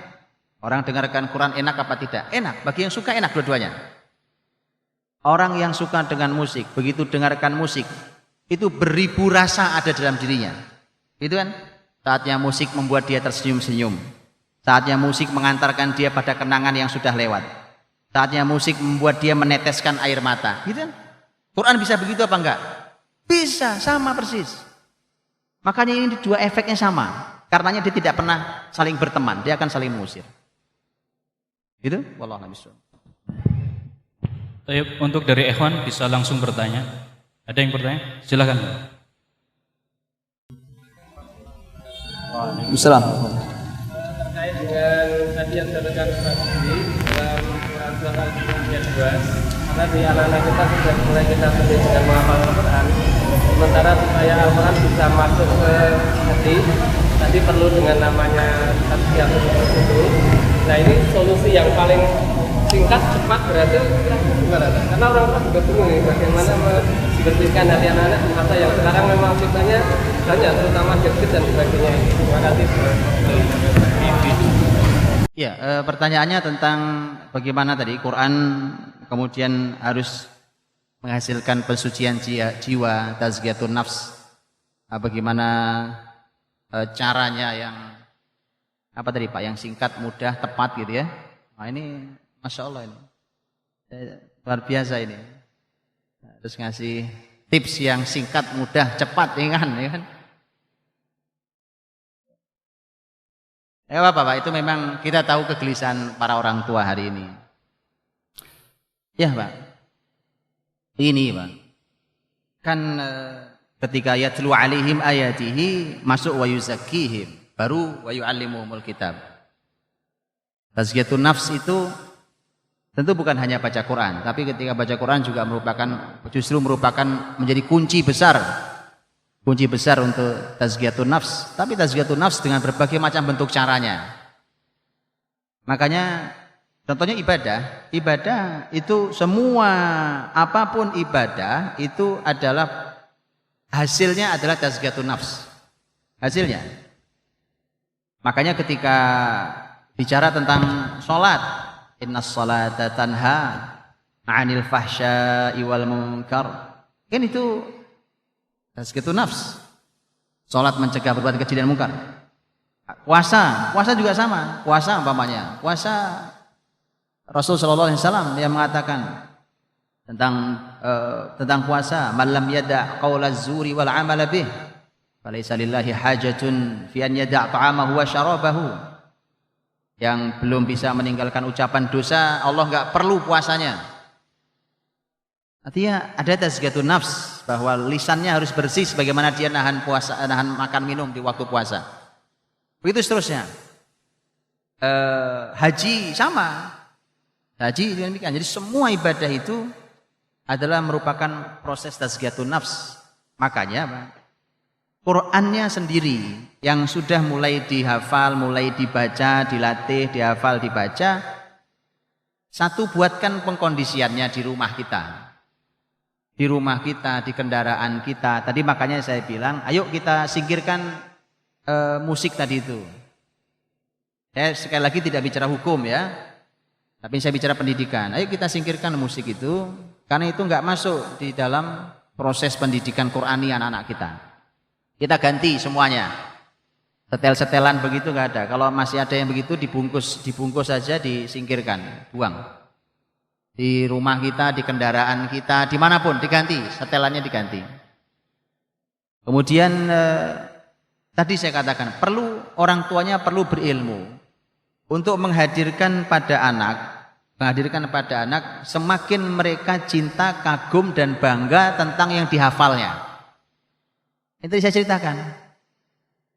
Orang dengarkan Quran enak apa tidak? Enak. Bagi yang suka enak dua-duanya. Orang yang suka dengan musik, begitu dengarkan musik, itu beribu rasa ada dalam dirinya. Itu kan? Saatnya musik membuat dia tersenyum-senyum. Saatnya musik mengantarkan dia pada kenangan yang sudah lewat. Saatnya musik membuat dia meneteskan air mata. Gitu kan? Quran bisa begitu apa enggak? Bisa, sama persis. Makanya ini dua efeknya sama. Karenanya dia tidak pernah saling berteman, dia akan saling mengusir. Gitu? Wallahu a'lam bishawab. Untuk dari Ikhwan bisa langsung bertanya. Ada yang bertanya? Silakan. Bismillah. Terkait dengan tadi yang disampaikan Pak Sudi dalam Quran surah Al-Qur'an 2, karena di anak-anak kita sudah mulai kita pendidik dengan menghafal Al-Quran. Sementara supaya Al-Quran bisa masuk ke hati, tadi perlu dengan namanya tazkiyatun nafs itu. Nah ini solusi yang paling singkat, cepat, berarti gimana? Karena orang-orang juga bingung nih bagaimana membersihkan hati anak-anak di masa yang sekarang memang fitnahnya banyak, terutama gadget dan sebagainya. Terima kasih. Ya, pertanyaannya tentang bagaimana tadi Quran kemudian harus menghasilkan pensucian jiwa, tazkiyatun nafs. Bagaimana caranya yang apa tadi Pak? Yang singkat, mudah, tepat gitu ya. Nah ini Masya Allah ini. Luar biasa ini. Terus ngasih tips yang singkat, mudah, cepat ya kan? Ya Pak, itu memang kita tahu kegelisahan para orang tua hari ini. Ya Pak, ini Pak, kan ketika yatlu alaihim ayatihi masuk wa yuzakkihim, baru wa yu'allimuhumul kitab. Tazkiyatun nafs itu tentu bukan hanya baca Quran, tapi ketika baca Quran juga justru merupakan menjadi kunci besar untuk tazkiyatun nafs. Tapi tazkiyatun nafs dengan berbagai macam bentuk caranya. Makanya contohnya ibadah itu semua, apapun ibadah itu adalah hasilnya adalah tazkiyatun nafs. Hasilnya. Makanya ketika bicara tentang sholat, innas sholata tanha 'anil fahsya'i wal munkar. Kan itu tazkiyatun nafs. Sholat mencegah berbuat keji dan munkar. Puasa juga sama. Puasa umpamanya, puasa Rasul sallallahu alaihi wasallam yang mengatakan tentang puasa, man lam yada' qaulaz zuri wal 'amala bih, falaysa lillahi hajatun fi an yada' ta'amahu wa syarabahu. Yang belum bisa meninggalkan ucapan dosa, Allah enggak perlu puasanya. Artinya ada tazkiyatun nafs, bahwa lisannya harus bersih sebagaimana dia nahan makan minum di waktu puasa. Begitu seterusnya. Haji sama. Haji demikian. Jadi semua ibadah itu adalah merupakan proses tazkiyatun nafs. Makanya Qur'annya sendiri yang sudah mulai dihafal, mulai dibaca, dilatih, dihafal, dibaca. Satu, buatkan pengkondisiannya di rumah kita. Di rumah kita, di kendaraan kita. Tadi makanya saya bilang, ayo kita singkirkan musik tadi itu. Saya sekali lagi tidak bicara hukum ya, tapi saya bicara pendidikan. Ayo kita singkirkan musik itu, karena itu nggak masuk di dalam proses pendidikan Qur'ani anak-anak kita. Kita ganti semuanya. Setel-setelan begitu nggak ada. Kalau masih ada yang begitu dibungkus saja, disingkirkan, buang. Di rumah kita, di kendaraan kita, dimanapun diganti, setelannya diganti. Kemudian tadi saya katakan orang tuanya perlu berilmu untuk menghadirkan pada anak semakin mereka cinta, kagum dan bangga tentang yang dihafalnya. Itu saya ceritakan.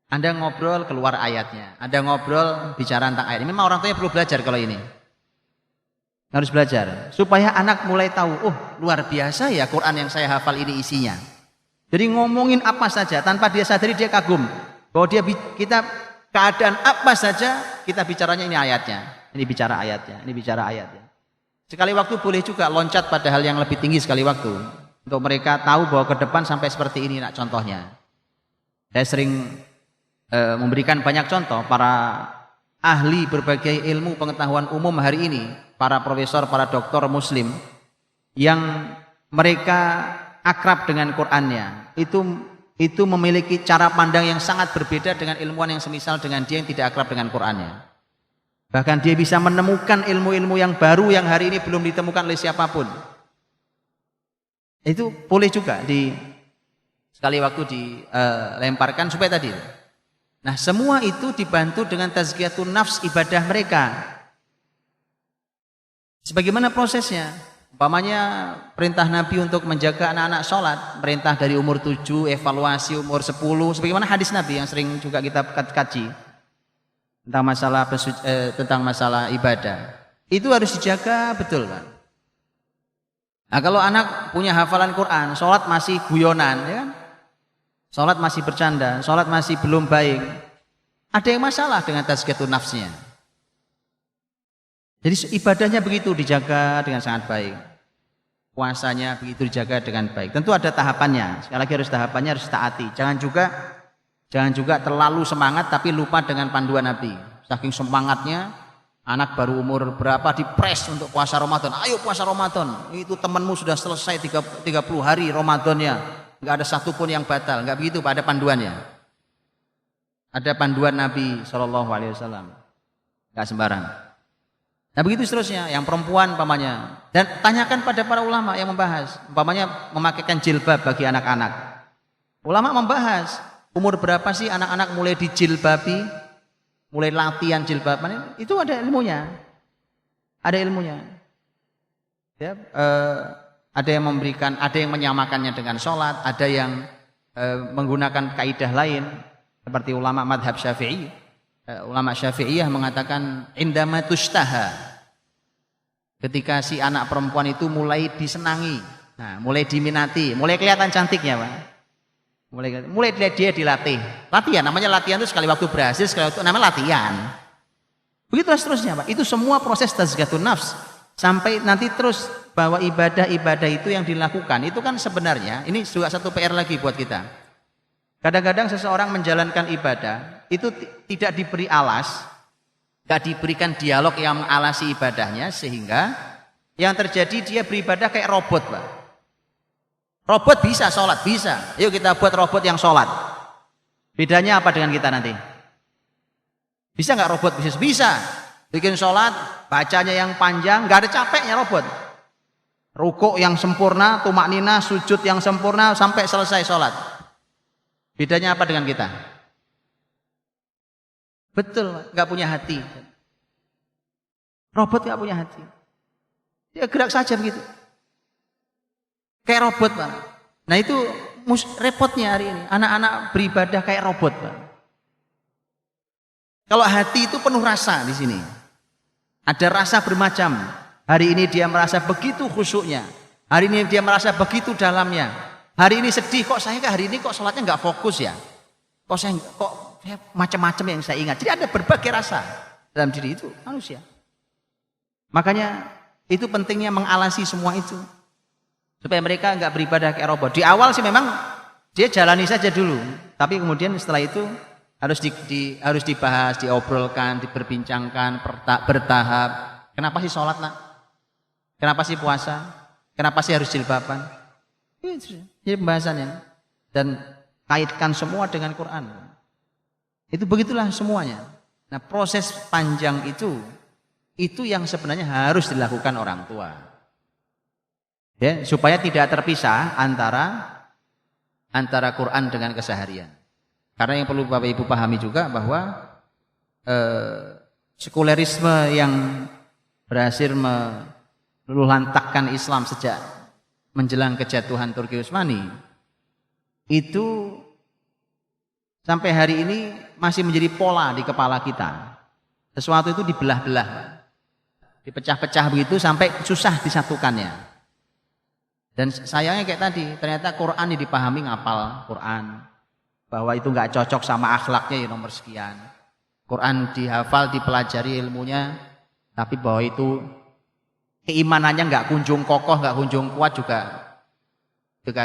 Anda ngobrol keluar ayatnya, Anda ngobrol bicara tentang ayat. Memang orang tuanya perlu belajar kalau ini. Harus belajar supaya anak mulai tahu, oh luar biasa ya Quran yang saya hafal ini isinya. Jadi ngomongin apa saja tanpa dia sadari dia kagum bahwa kita keadaan apa saja kita bicaranya ini ayatnya, ini bicara ayatnya, ini bicara ayatnya. Sekali waktu boleh juga loncat pada hal yang lebih tinggi sekali waktu untuk mereka tahu bahwa ke depan sampai seperti ini. Nah, contohnya saya sering memberikan banyak contoh para ahli berbagai ilmu pengetahuan umum hari ini, para profesor, para doktor muslim yang mereka akrab dengan Qur'annya, itu memiliki cara pandang yang sangat berbeda dengan ilmuwan yang semisal dengan dia yang tidak akrab dengan Qur'annya. Bahkan dia bisa menemukan ilmu-ilmu yang baru yang hari ini belum ditemukan oleh siapapun. Itu boleh juga sekali waktu dilemparkan supaya tadi. Nah, semua itu dibantu dengan tazkiyatun nafs, ibadah mereka. Sebagaimana prosesnya? Umpamanya perintah Nabi untuk menjaga anak-anak sholat, perintah dari umur 7, evaluasi umur 10, sebagaimana hadis Nabi yang sering juga kita kaji tentang masalah ibadah. Itu harus dijaga betul, Pak. Nah, kalau anak punya hafalan Quran, sholat masih guyonan, ya kan? Sholat masih bercanda, sholat masih belum baik. Ada yang masalah dengan tazkiyatun nafsnya. Jadi ibadahnya begitu dijaga dengan sangat baik. Puasanya begitu dijaga dengan baik. Tentu ada tahapannya. Sekali lagi tahapannya harus taati. Jangan juga terlalu semangat tapi lupa dengan panduan Nabi. Saking semangatnya, anak baru umur berapa dipres untuk puasa Ramadan. Ayo puasa Ramadan. Itu temanmu sudah selesai 30 hari Ramadannya. Enggak ada satupun yang batal, enggak begitu, Pak, ada panduannya. Ada panduan Nabi SAW. Enggak sembarang. Nah begitu seterusnya, yang perempuan umpamanya. Dan tanyakan pada para ulama yang membahas. Umpamanya memakaikan jilbab bagi anak-anak. Ulama membahas, umur berapa sih anak-anak mulai dijilbabi, mulai latihan jilbaban, itu ada ilmunya. Ada ilmunya. Ya, ada yang memberikan, ada yang menyamakannya dengan sholat, ada yang menggunakan kaidah lain seperti ulama madhab Syafi'i. Ulama Syafi'iyah mengatakan indama tushtaha, ketika si anak perempuan itu mulai disenangi, nah, mulai diminati, mulai kelihatan cantiknya, Pak. Mulai dia dilatih. Latihan, namanya latihan itu sekali waktu berhasil, sekali waktu namanya latihan. Begitu seterusnya, Pak. Itu semua proses tazkiyatun nafs sampai nanti terus bahwa ibadah-ibadah itu yang dilakukan itu kan sebenarnya ini juga satu PR lagi buat kita. Kadang-kadang seseorang menjalankan ibadah itu tidak diberi alas, tidak diberikan dialog yang mengalasi ibadahnya, sehingga yang terjadi dia beribadah kayak robot, Pak. Robot bisa sholat, bisa. Yuk kita buat robot yang sholat. Bedanya apa dengan kita nanti? Bisa nggak robot? Bisa. Bikin sholat, bacanya yang panjang, nggak ada capeknya robot. Rukuk yang sempurna, tumaknina, sujud yang sempurna sampai selesai sholat. Bedanya apa dengan kita? Betul, nggak punya hati. Robot nggak punya hati. Dia gerak saja begitu. Kayak robot, Pak. Nah itu repotnya hari ini. Anak-anak beribadah kayak robot, Pak. Kalau hati itu penuh rasa di sini. Ada rasa bermacam. Hari ini dia merasa begitu khusyuknya. Hari ini dia merasa begitu dalamnya. Hari ini sedih, kok saya hari ini kok sholatnya nggak fokus ya? Kok saya macam-macam yang saya ingat. Jadi ada berbagai rasa dalam diri itu manusia. Makanya itu pentingnya mengalasi semua itu. Supaya mereka nggak beribadah kayak robot. Di awal sih memang dia jalani saja dulu. Tapi kemudian setelah itu harus dibahas, diobrolkan, diperbincangkan, bertahap. Kenapa sih sholat, nak? Kenapa sih puasa? Kenapa sih harus jilbaban? Ini pembahasannya. Dan kaitkan semua dengan Quran. Itu begitulah semuanya. Nah proses panjang itu yang sebenarnya harus dilakukan orang tua. Ya, supaya tidak terpisah antara Quran dengan keseharian. Karena yang perlu Bapak Ibu pahami juga bahwa sekulerisme yang berhasil meluluhlantakkan Islam sejak menjelang kejatuhan Turki Utsmani itu sampai hari ini masih menjadi pola di kepala kita. Sesuatu itu dibelah-belah. dipecah-pecah begitu sampai susah disatukannya. Dan sayangnya kayak tadi, ternyata Quran dipahami ngapal Quran, bahwa itu nggak cocok sama akhlaknya ya nomor sekian. Quran dihafal, dipelajari ilmunya, tapi bahwa itu keimanannya nggak kunjung kokoh, nggak kunjung kuat juga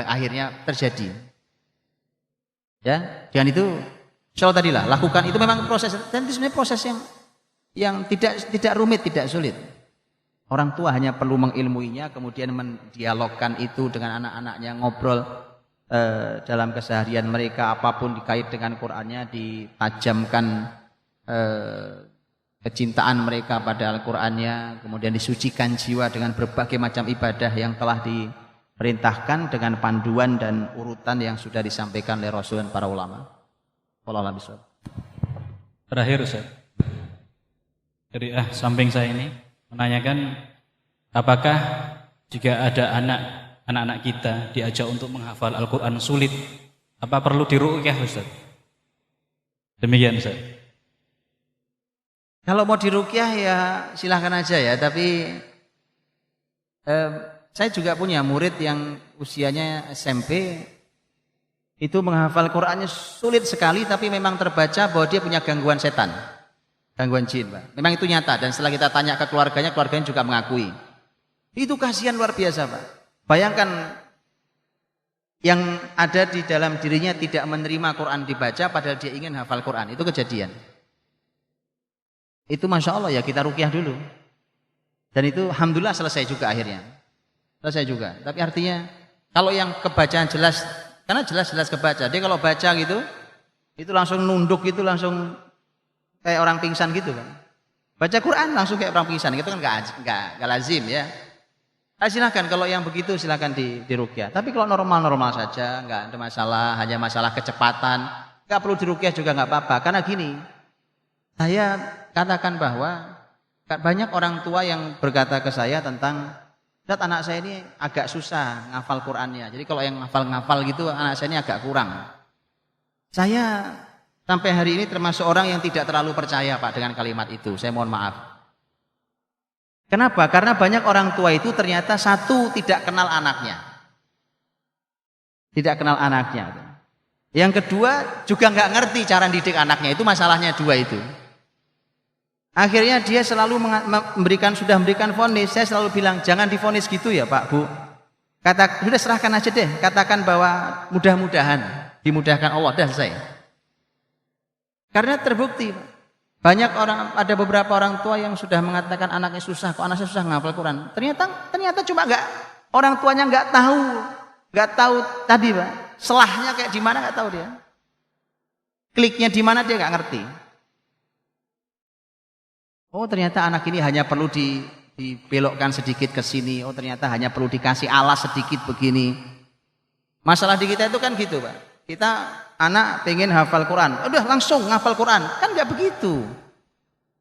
akhirnya terjadi. Ya, dengan itu insya Allah tadilah lakukan itu memang proses, dan itu sebenarnya proses yang tidak rumit, tidak sulit. Orang tua hanya perlu mengilmuinya, kemudian mendialogkan itu dengan anak-anaknya, ngobrol dalam keseharian mereka, apapun dikait dengan Qur'annya, ditajamkan kecintaan mereka pada Al-Qur'annya, kemudian disucikan jiwa dengan berbagai macam ibadah yang telah diperintahkan dengan panduan dan urutan yang sudah disampaikan oleh Rasul dan para ulama. Wallahu a'lam bishawab. Terakhir Ustaz, dari samping saya ini menanyakan, apakah jika ada anak-anak kita diajak untuk menghafal Al-Quran sulit, apa perlu diruqyah Ustaz? Demikian Ustaz. Kalau mau diruqyah ya silahkan aja ya, tapi saya juga punya murid yang usianya SMP, itu menghafal Qurannya sulit sekali, tapi memang terbaca bahwa dia punya gangguan setan. Gangguan jin, Pak. Memang itu nyata, dan setelah kita tanya ke keluarganya juga mengakui. Itu kasihan luar biasa, Pak. Bayangkan yang ada di dalam dirinya tidak menerima Quran dibaca padahal dia ingin hafal Quran. Itu kejadian. Itu Masya Allah ya, kita ruqyah dulu. Dan itu alhamdulillah selesai juga akhirnya. Selesai juga. Tapi artinya kalau yang kebacaan jelas, karena jelas-jelas kebaca. Dia kalau baca gitu, itu langsung nunduk gitu, langsung kayak orang pingsan gitu kan. Baca Quran langsung kayak orang pingsan, itu kan enggak lazim ya. Silakan kalau yang begitu silakan diruqyah. Tapi kalau normal-normal saja, enggak ada masalah, hanya masalah kecepatan, enggak perlu diruqyah juga enggak apa-apa. Karena gini, saya katakan bahwa banyak orang tua yang berkata ke saya tentang, "Ustaz, anak saya ini agak susah ngafal Qurannya. Jadi kalau yang ngafal gitu anak saya ini agak kurang." Saya sampai hari ini termasuk orang yang tidak terlalu percaya Pak dengan kalimat itu. Saya mohon maaf. Kenapa? Karena banyak orang tua itu ternyata satu tidak kenal anaknya. Tidak kenal anaknya. Yang kedua juga nggak ngerti cara didik anaknya. Itu masalahnya dua itu. Akhirnya dia selalu sudah memberikan vonis. Saya selalu bilang jangan divonis gitu ya Pak, Bu. Sudah serahkan aja deh. Katakan bahwa mudah-mudahan dimudahkan Allah, dah selesai. Karena terbukti ada beberapa orang tua yang sudah mengatakan anaknya susah, kok anaknya susah ngapal Quran. Ternyata cuma orang tuanya nggak tahu tadi Pak. Selahnya kayak di mana nggak tahu dia. Kliknya di mana dia nggak ngerti. Oh ternyata anak ini hanya perlu dibelokkan sedikit ke sini. Oh ternyata hanya perlu dikasih alas sedikit begini. Masalah di kita itu kan gitu Pak. Kita anak pengen hafal Quran, udah langsung ngafal Quran, kan nggak begitu.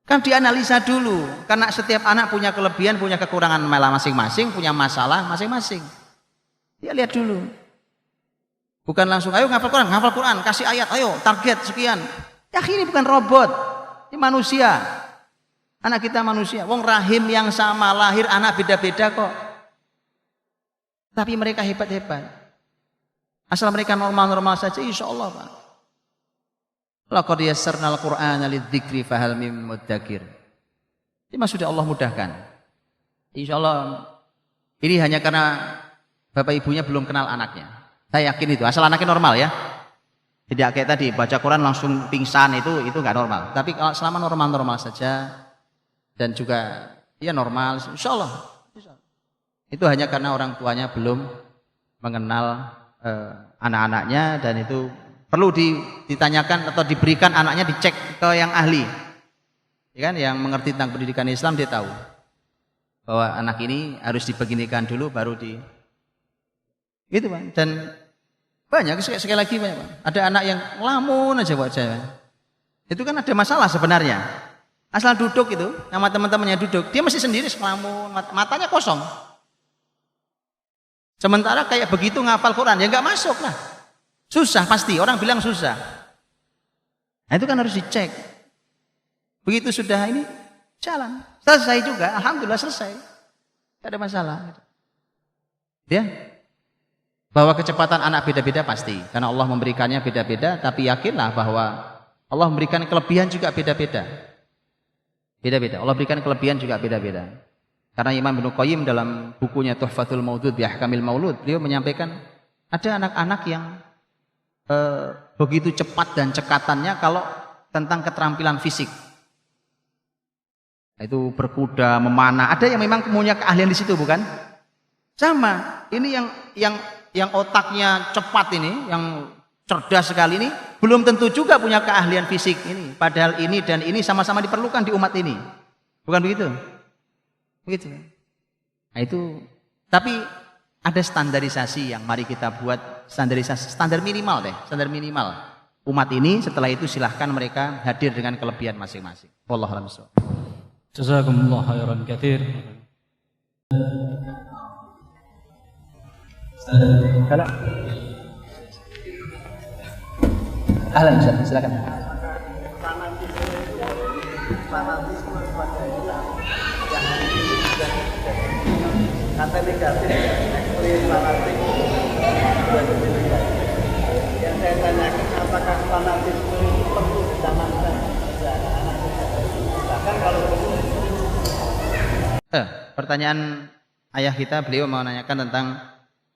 Kan dianalisa dulu, karena setiap anak punya kelebihan, punya kekurangan masing-masing, punya masalah masing-masing. Dia lihat dulu. Bukan langsung, ayo ngafal Quran, kasih ayat, ayo target sekian. Ya ini bukan robot, ini manusia. Anak kita manusia, wong rahim yang sama, lahir anak beda-beda kok. Tapi mereka hebat-hebat. Asal mereka normal-normal saja, insya Allah Pak. Laqad yassarnal Qur'ana lidzikri fahal mim mudzakir. Ini sudah Allah mudahkan. Insya Allah ini hanya karena bapak ibunya belum kenal anaknya. Saya yakin itu, asal anaknya normal ya. Tidak kayak tadi baca Quran langsung pingsan, itu nggak normal. Tapi kalau selama normal-normal saja dan juga ya normal, insya Allah. Itu hanya karena orang tuanya belum mengenal anak-anaknya, dan itu perlu ditanyakan atau diberikan anaknya dicek ke yang ahli, ya kan, yang mengerti tentang pendidikan Islam. Dia tahu bahwa anak ini harus dibeginikan dulu baru gitu Pak. Dan banyak sekali lagi banyak Pak. Ada anak yang lamun aja buat saya. Itu kan ada masalah sebenarnya. Asal duduk itu sama teman-temannya duduk, dia masih sendiri ngelamun, matanya kosong. Sementara kayak begitu ngapal Quran ya nggak masuk lah, susah pasti, orang bilang susah. Nah, itu kan harus dicek. Begitu sudah ini jalan selesai juga, alhamdulillah selesai. Tidak ada masalah. Ya. Bahwa kecepatan anak beda-beda pasti, karena Allah memberikannya beda-beda, tapi yakinlah bahwa Allah memberikan kelebihan juga beda-beda. Beda-beda. Allah berikan kelebihan juga beda-beda. Karena Imam Ibnu Qayyim dalam bukunya Tuhfatul Maudud bi Ahkamil Maulud, beliau menyampaikan ada anak-anak yang begitu cepat dan cekatannya kalau tentang keterampilan fisik. Itu berkuda, memanah. Ada yang memang punya keahlian di situ, bukan? Sama. Ini yang otaknya cepat ini, yang cerdas sekali ini, belum tentu juga punya keahlian fisik ini. Padahal ini dan ini sama-sama diperlukan di umat ini. Bukan begitu? Begitu. Nah itu, tapi ada standarisasi yang mari kita buat, standarisasi, standar minimal deh, standar minimal. Umat ini setelah itu silahkan mereka hadir dengan kelebihan masing-masing. Wallahu a'lam bishawab. Jazakumullah khairan katsir. Kalau ahlan, silakan. Kata negatif, ekstrim, fanatik, yang saya tanyakan apakah fanatisme itu perlu ditanamkan pada anak kita? Bahkan kalau pertanyaan ayah kita, beliau menanyakan tentang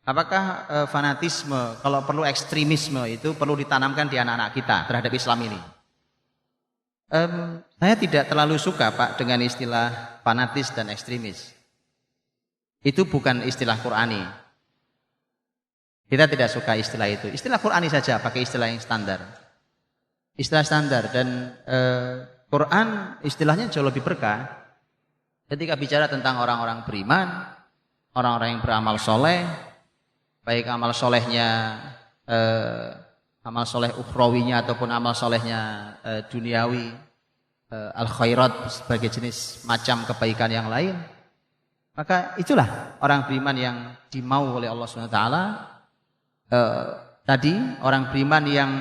apakah fanatisme, kalau perlu ekstremisme itu perlu ditanamkan di anak-anak kita terhadap Islam ini. Saya tidak terlalu suka Pak dengan istilah fanatis dan ekstremis. Itu bukan istilah Qur'ani. Kita tidak suka istilah itu. Istilah Qur'ani saja, pakai istilah yang standar. Istilah standar dan Qur'an istilahnya jauh lebih berkah. Ketika bicara tentang orang-orang beriman, orang-orang yang beramal soleh, baik amal solehnya, amal soleh ukhrawinya ataupun amal solehnya duniawi, al-khairat sebagai jenis macam kebaikan yang lain, maka itulah orang beriman yang dimau oleh Allah SWT. Tadi orang beriman yang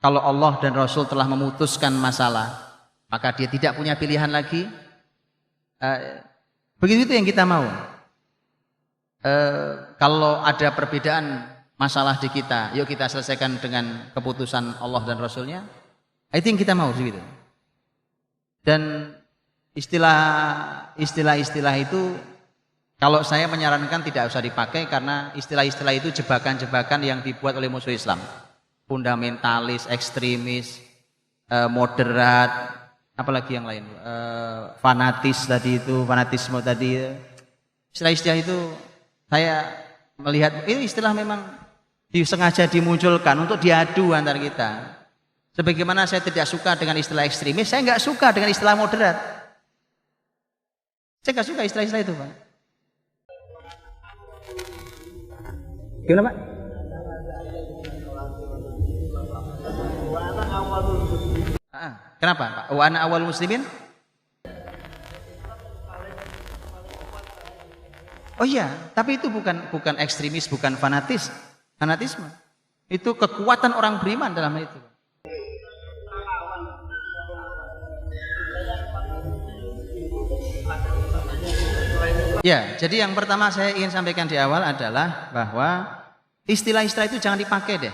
kalau Allah dan Rasul telah memutuskan masalah, maka dia tidak punya pilihan lagi. Begitu itu yang kita mau. Kalau ada perbedaan masalah di kita, yuk kita selesaikan dengan keputusan Allah dan Rasulnya. Itu yang kita mau begitu. Dan istilah itu kalau saya menyarankan tidak usah dipakai, karena istilah-istilah itu jebakan-jebakan yang dibuat oleh musuh Islam. Fundamentalis, ekstremis, moderat, apalagi yang lain, fanatis tadi itu, fanatisme tadi. Istilah-istilah itu saya melihat ini istilah memang disengaja dimunculkan untuk diadu antar kita. Sebagaimana saya tidak suka dengan istilah ekstremis, saya nggak suka dengan istilah moderat. Saya nggak suka istilah-istilah itu, Pak. Gimana, Pak? Kenapa, Pak? Wa ana awal muslimin? Oh iya, tapi itu bukan ekstremis, bukan fanatisme. Itu kekuatan orang beriman dalam hal itu. Ya, jadi yang pertama saya ingin sampaikan di awal adalah bahwa istilah-istilah itu jangan dipakai deh.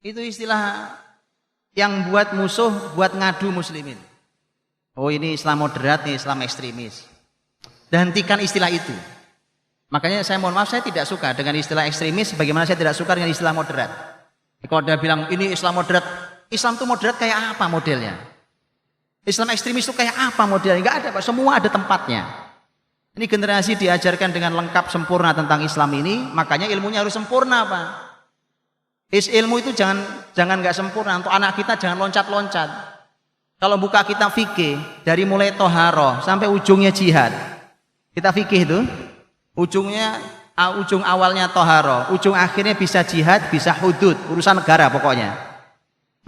Itu istilah yang buat musuh, buat ngadu muslimin. Oh ini Islam moderat, ini Islam ekstremis. Dan hentikan istilah itu. Makanya saya mohon maaf, saya tidak suka dengan istilah ekstremis, bagaimana saya tidak suka dengan istilah moderat. Kalau dia bilang ini Islam moderat, Islam itu moderat kayak apa modelnya? Islam ekstremis itu kayak apa modelnya? Enggak ada, Pak. Semua ada tempatnya. Ini generasi diajarkan dengan lengkap sempurna tentang Islam ini, makanya ilmunya harus sempurna, Pak. Ilmu itu jangan nggak sempurna. Untuk anak kita jangan loncat-loncat. Kalau buka kitab fikih dari mulai toharoh sampai ujungnya jihad, kita fikih itu ujung awalnya toharoh, ujung akhirnya bisa jihad, bisa hudud, urusan negara pokoknya.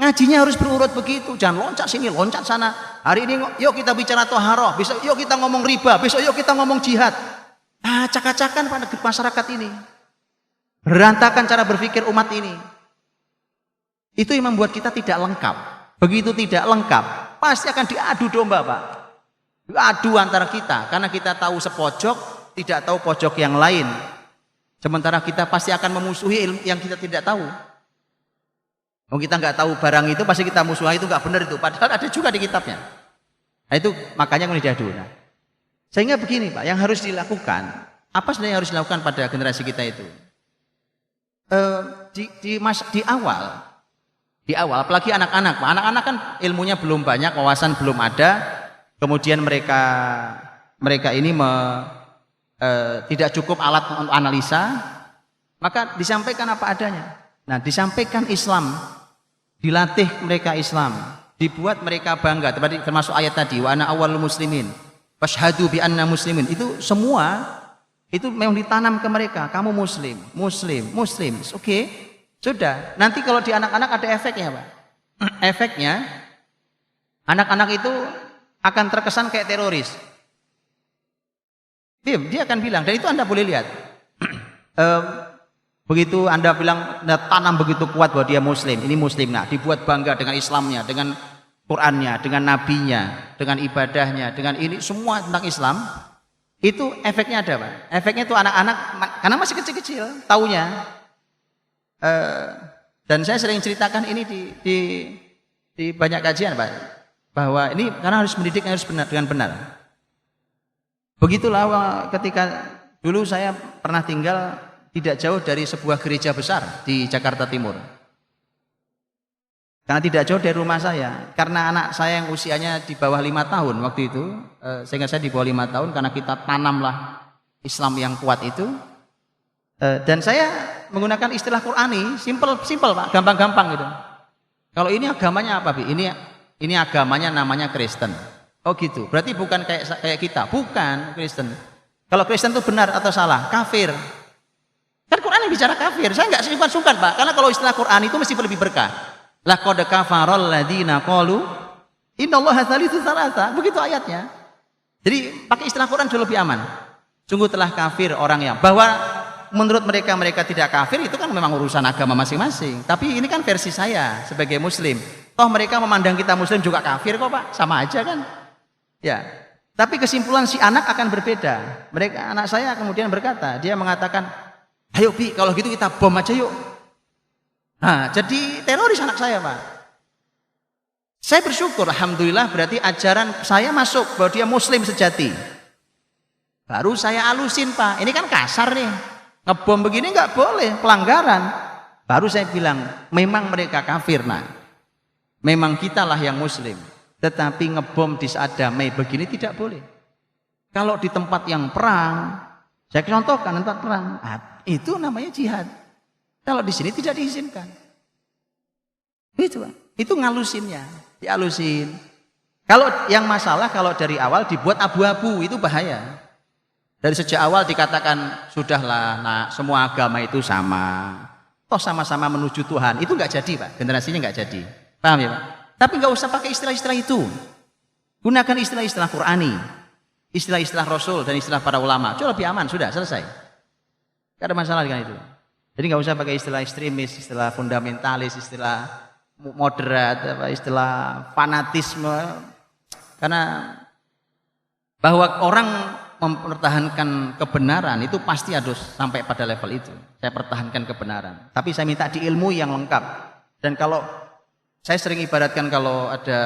Ngajinya harus berurut begitu, jangan loncat sini, loncat sana. Hari ini yuk kita bicara toharoh, besok yuk kita ngomong riba, besok yuk kita ngomong jihad. Acak-acakan pada masyarakat ini, berantakan cara berpikir umat ini. Itu yang membuat kita tidak lengkap. Begitu tidak lengkap, pasti akan diadu domba, Pak. Adu antara kita, karena kita tahu sepojok, tidak tahu pojok yang lain. Sementara kita pasti akan memusuhi ilmu yang kita tidak tahu. Kalau kita nggak tahu barang itu, pasti kita musuhi, itu nggak benar itu. Padahal ada juga di kitabnya. Nah itu makanya kemudian diadu. Nah, sehingga begini Pak, yang harus dilakukan, apa sebenarnya yang harus dilakukan pada generasi kita itu? Di awal, apalagi anak-anak, Pak. Anak-anak kan ilmunya belum banyak, wawasan belum ada. Kemudian mereka ini tidak cukup alat untuk analisa, maka disampaikan apa adanya. Nah, disampaikan Islam, dilatih mereka Islam, dibuat mereka bangga. Termasuk ayat tadi, wa ana awwalul muslimin, fashhadu bi anna muslimin. Itu semua itu memang ditanam ke mereka. Kamu muslim. Oke, sudah. Nanti kalau di anak-anak ada efeknya, Pak. Efeknya anak-anak itu akan terkesan kayak teroris. Dia akan bilang, dan itu Anda boleh lihat. Begitu Anda bilang, tanam begitu kuat bahwa dia muslim, ini muslim, nah dibuat bangga dengan Islamnya, dengan Qurannya, dengan nabinya, dengan ibadahnya, dengan ini semua tentang Islam. Itu efeknya ada, Pak. Efeknya itu anak-anak, karena masih kecil-kecil, taunya. Dan saya sering ceritakan ini di banyak kajian, Pak, bahwa ini karena harus mendidik harus benar, dengan benar. Begitulah ketika dulu saya pernah tinggal tidak jauh dari sebuah gereja besar di Jakarta Timur. Karena tidak jauh dari rumah saya, karena anak saya yang usianya di bawah 5 tahun waktu itu, sehingga saya di bawah 5 tahun, karena kita tanamlah Islam yang kuat itu. Dan saya menggunakan istilah Qur'ani, simple Pak, gampang-gampang gitu. Kalau ini agamanya apa, Bi? Ini agamanya namanya Kristen. Oh gitu, berarti bukan kayak kita, bukan Kristen. Kalau Kristen itu benar atau salah? Kafir. Kan Quran yang bicara kafir, saya nggak sungkan Pak, karena kalau istilah Quran itu mesti lebih berkah. Laqad kafarol ladina qalu innallaha tsalitsu tsalatsa, begitu ayatnya. Jadi pakai istilah Quran jauh lebih aman. Sungguh telah kafir orang yang, bahwa menurut mereka tidak kafir itu kan memang urusan agama masing-masing. Tapi ini kan versi saya sebagai Muslim. Toh mereka memandang kita Muslim juga kafir kok Pak, sama aja kan? Ya. Tapi kesimpulan si anak akan berbeda. Anak saya kemudian berkata, dia mengatakan, ayo Bi, kalau gitu kita bom aja yuk. Nah, jadi teroris anak saya Pak. Saya bersyukur, alhamdulillah, berarti ajaran saya masuk bahwa dia Muslim sejati. Baru saya alusin Pak, ini kan kasar nih, ngebom begini nggak boleh, pelanggaran. Baru saya bilang, memang mereka kafir nah, memang kitalah yang Muslim. Tetapi ngebom di saat damai begini tidak boleh. Kalau di tempat yang perang, saya contohkan tempat perang, itu namanya jihad. Kalau di sini tidak diizinkan. Itu Pak. Itu ngalusinnya, dialusin. Kalau yang masalah kalau dari awal dibuat abu-abu itu bahaya. Dari sejak awal dikatakan sudahlah, nak, semua agama itu sama. Toh sama-sama menuju Tuhan. Itu nggak jadi Pak, generasinya nggak jadi. Paham ya Pak? Tapi nggak usah pakai istilah-istilah itu. Gunakan istilah-istilah Qur'ani, istilah-istilah Rasul dan istilah para ulama. Itu lebih aman, sudah selesai. Gak ada masalah dengan itu. Jadi nggak usah pakai istilah ekstremis, istilah fundamentalis, istilah moderat, istilah fanatisme. Karena bahwa orang mempertahankan kebenaran itu pasti harus sampai pada level itu. Saya pertahankan kebenaran. Tapi saya minta di ilmu yang lengkap. Dan kalau saya sering ibaratkan kalau ada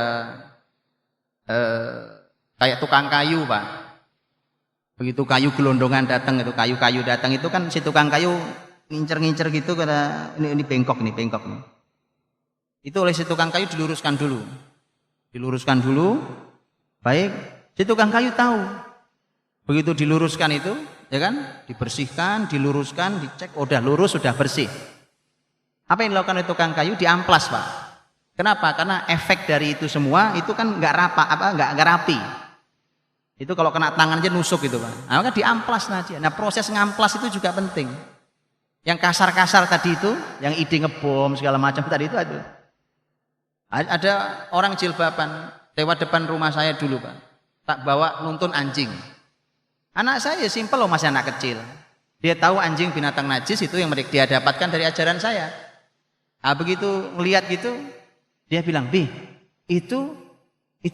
kayak tukang kayu Pak. Begitu kayu gelondongan datang, itu kayu-kayu datang itu kan si tukang kayu ngincer-ngincer gitu, karena ini bengkok nih. Itu oleh si tukang kayu diluruskan dulu. Baik, si tukang kayu tahu. Begitu diluruskan itu, ya kan? Dibersihkan, diluruskan, dicek, udah lurus, sudah bersih. Apa yang dilakukan oleh tukang kayu? Diamplas Pak. Kenapa? Karena efek dari itu semua itu kan nggak rapi. Itu kalau kena tangan aja nusuk gitu Pak. Nah, maka diamplas aja. Nah, proses ngamplas itu juga penting. Yang kasar-kasar tadi itu, yang ide ngebom segala macam tadi itu ada. Ada orang jilbaban lewat depan rumah saya dulu Pak. Tak bawa nuntun anjing. Anak saya simpel loh, masih anak kecil. Dia tahu anjing binatang najis itu yang dia dapatkan dari ajaran saya. Nah, begitu melihat gitu, dia bilang, "Bi, itu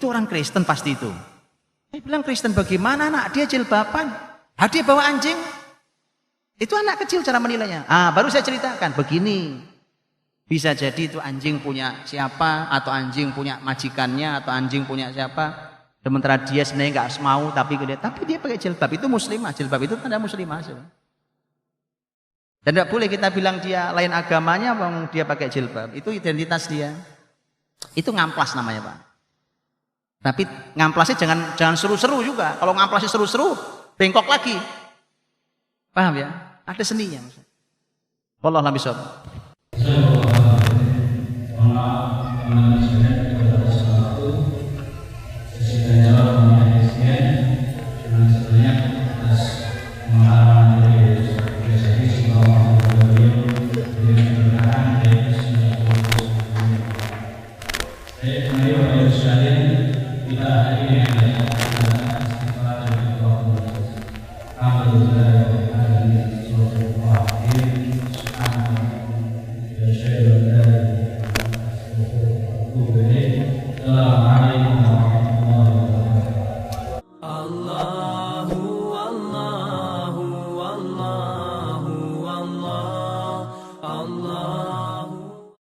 orang Kristen pasti itu." Saya bilang, Kristen bagaimana anak dia jilbaban? Dia bawa anjing. Itu anak kecil cara menilainya. Baru saya ceritakan begini. Bisa jadi itu anjing punya siapa, atau anjing punya majikannya, atau anjing punya siapa. Sementara dia sebenarnya nggak mau, tapi dia pakai jilbab. Itu muslimah. Jilbab itu tanda muslimah. Dan tidak boleh kita bilang dia lain agamanya, dia pakai jilbab. Itu identitas dia. Itu ngamplas namanya, Pak. Tapi ngamplasnya jangan seru-seru juga. Kalau ngamplasnya seru-seru, bengkok lagi. Paham ya? Ada seninya. Wallahu a'lam bishawab. Allah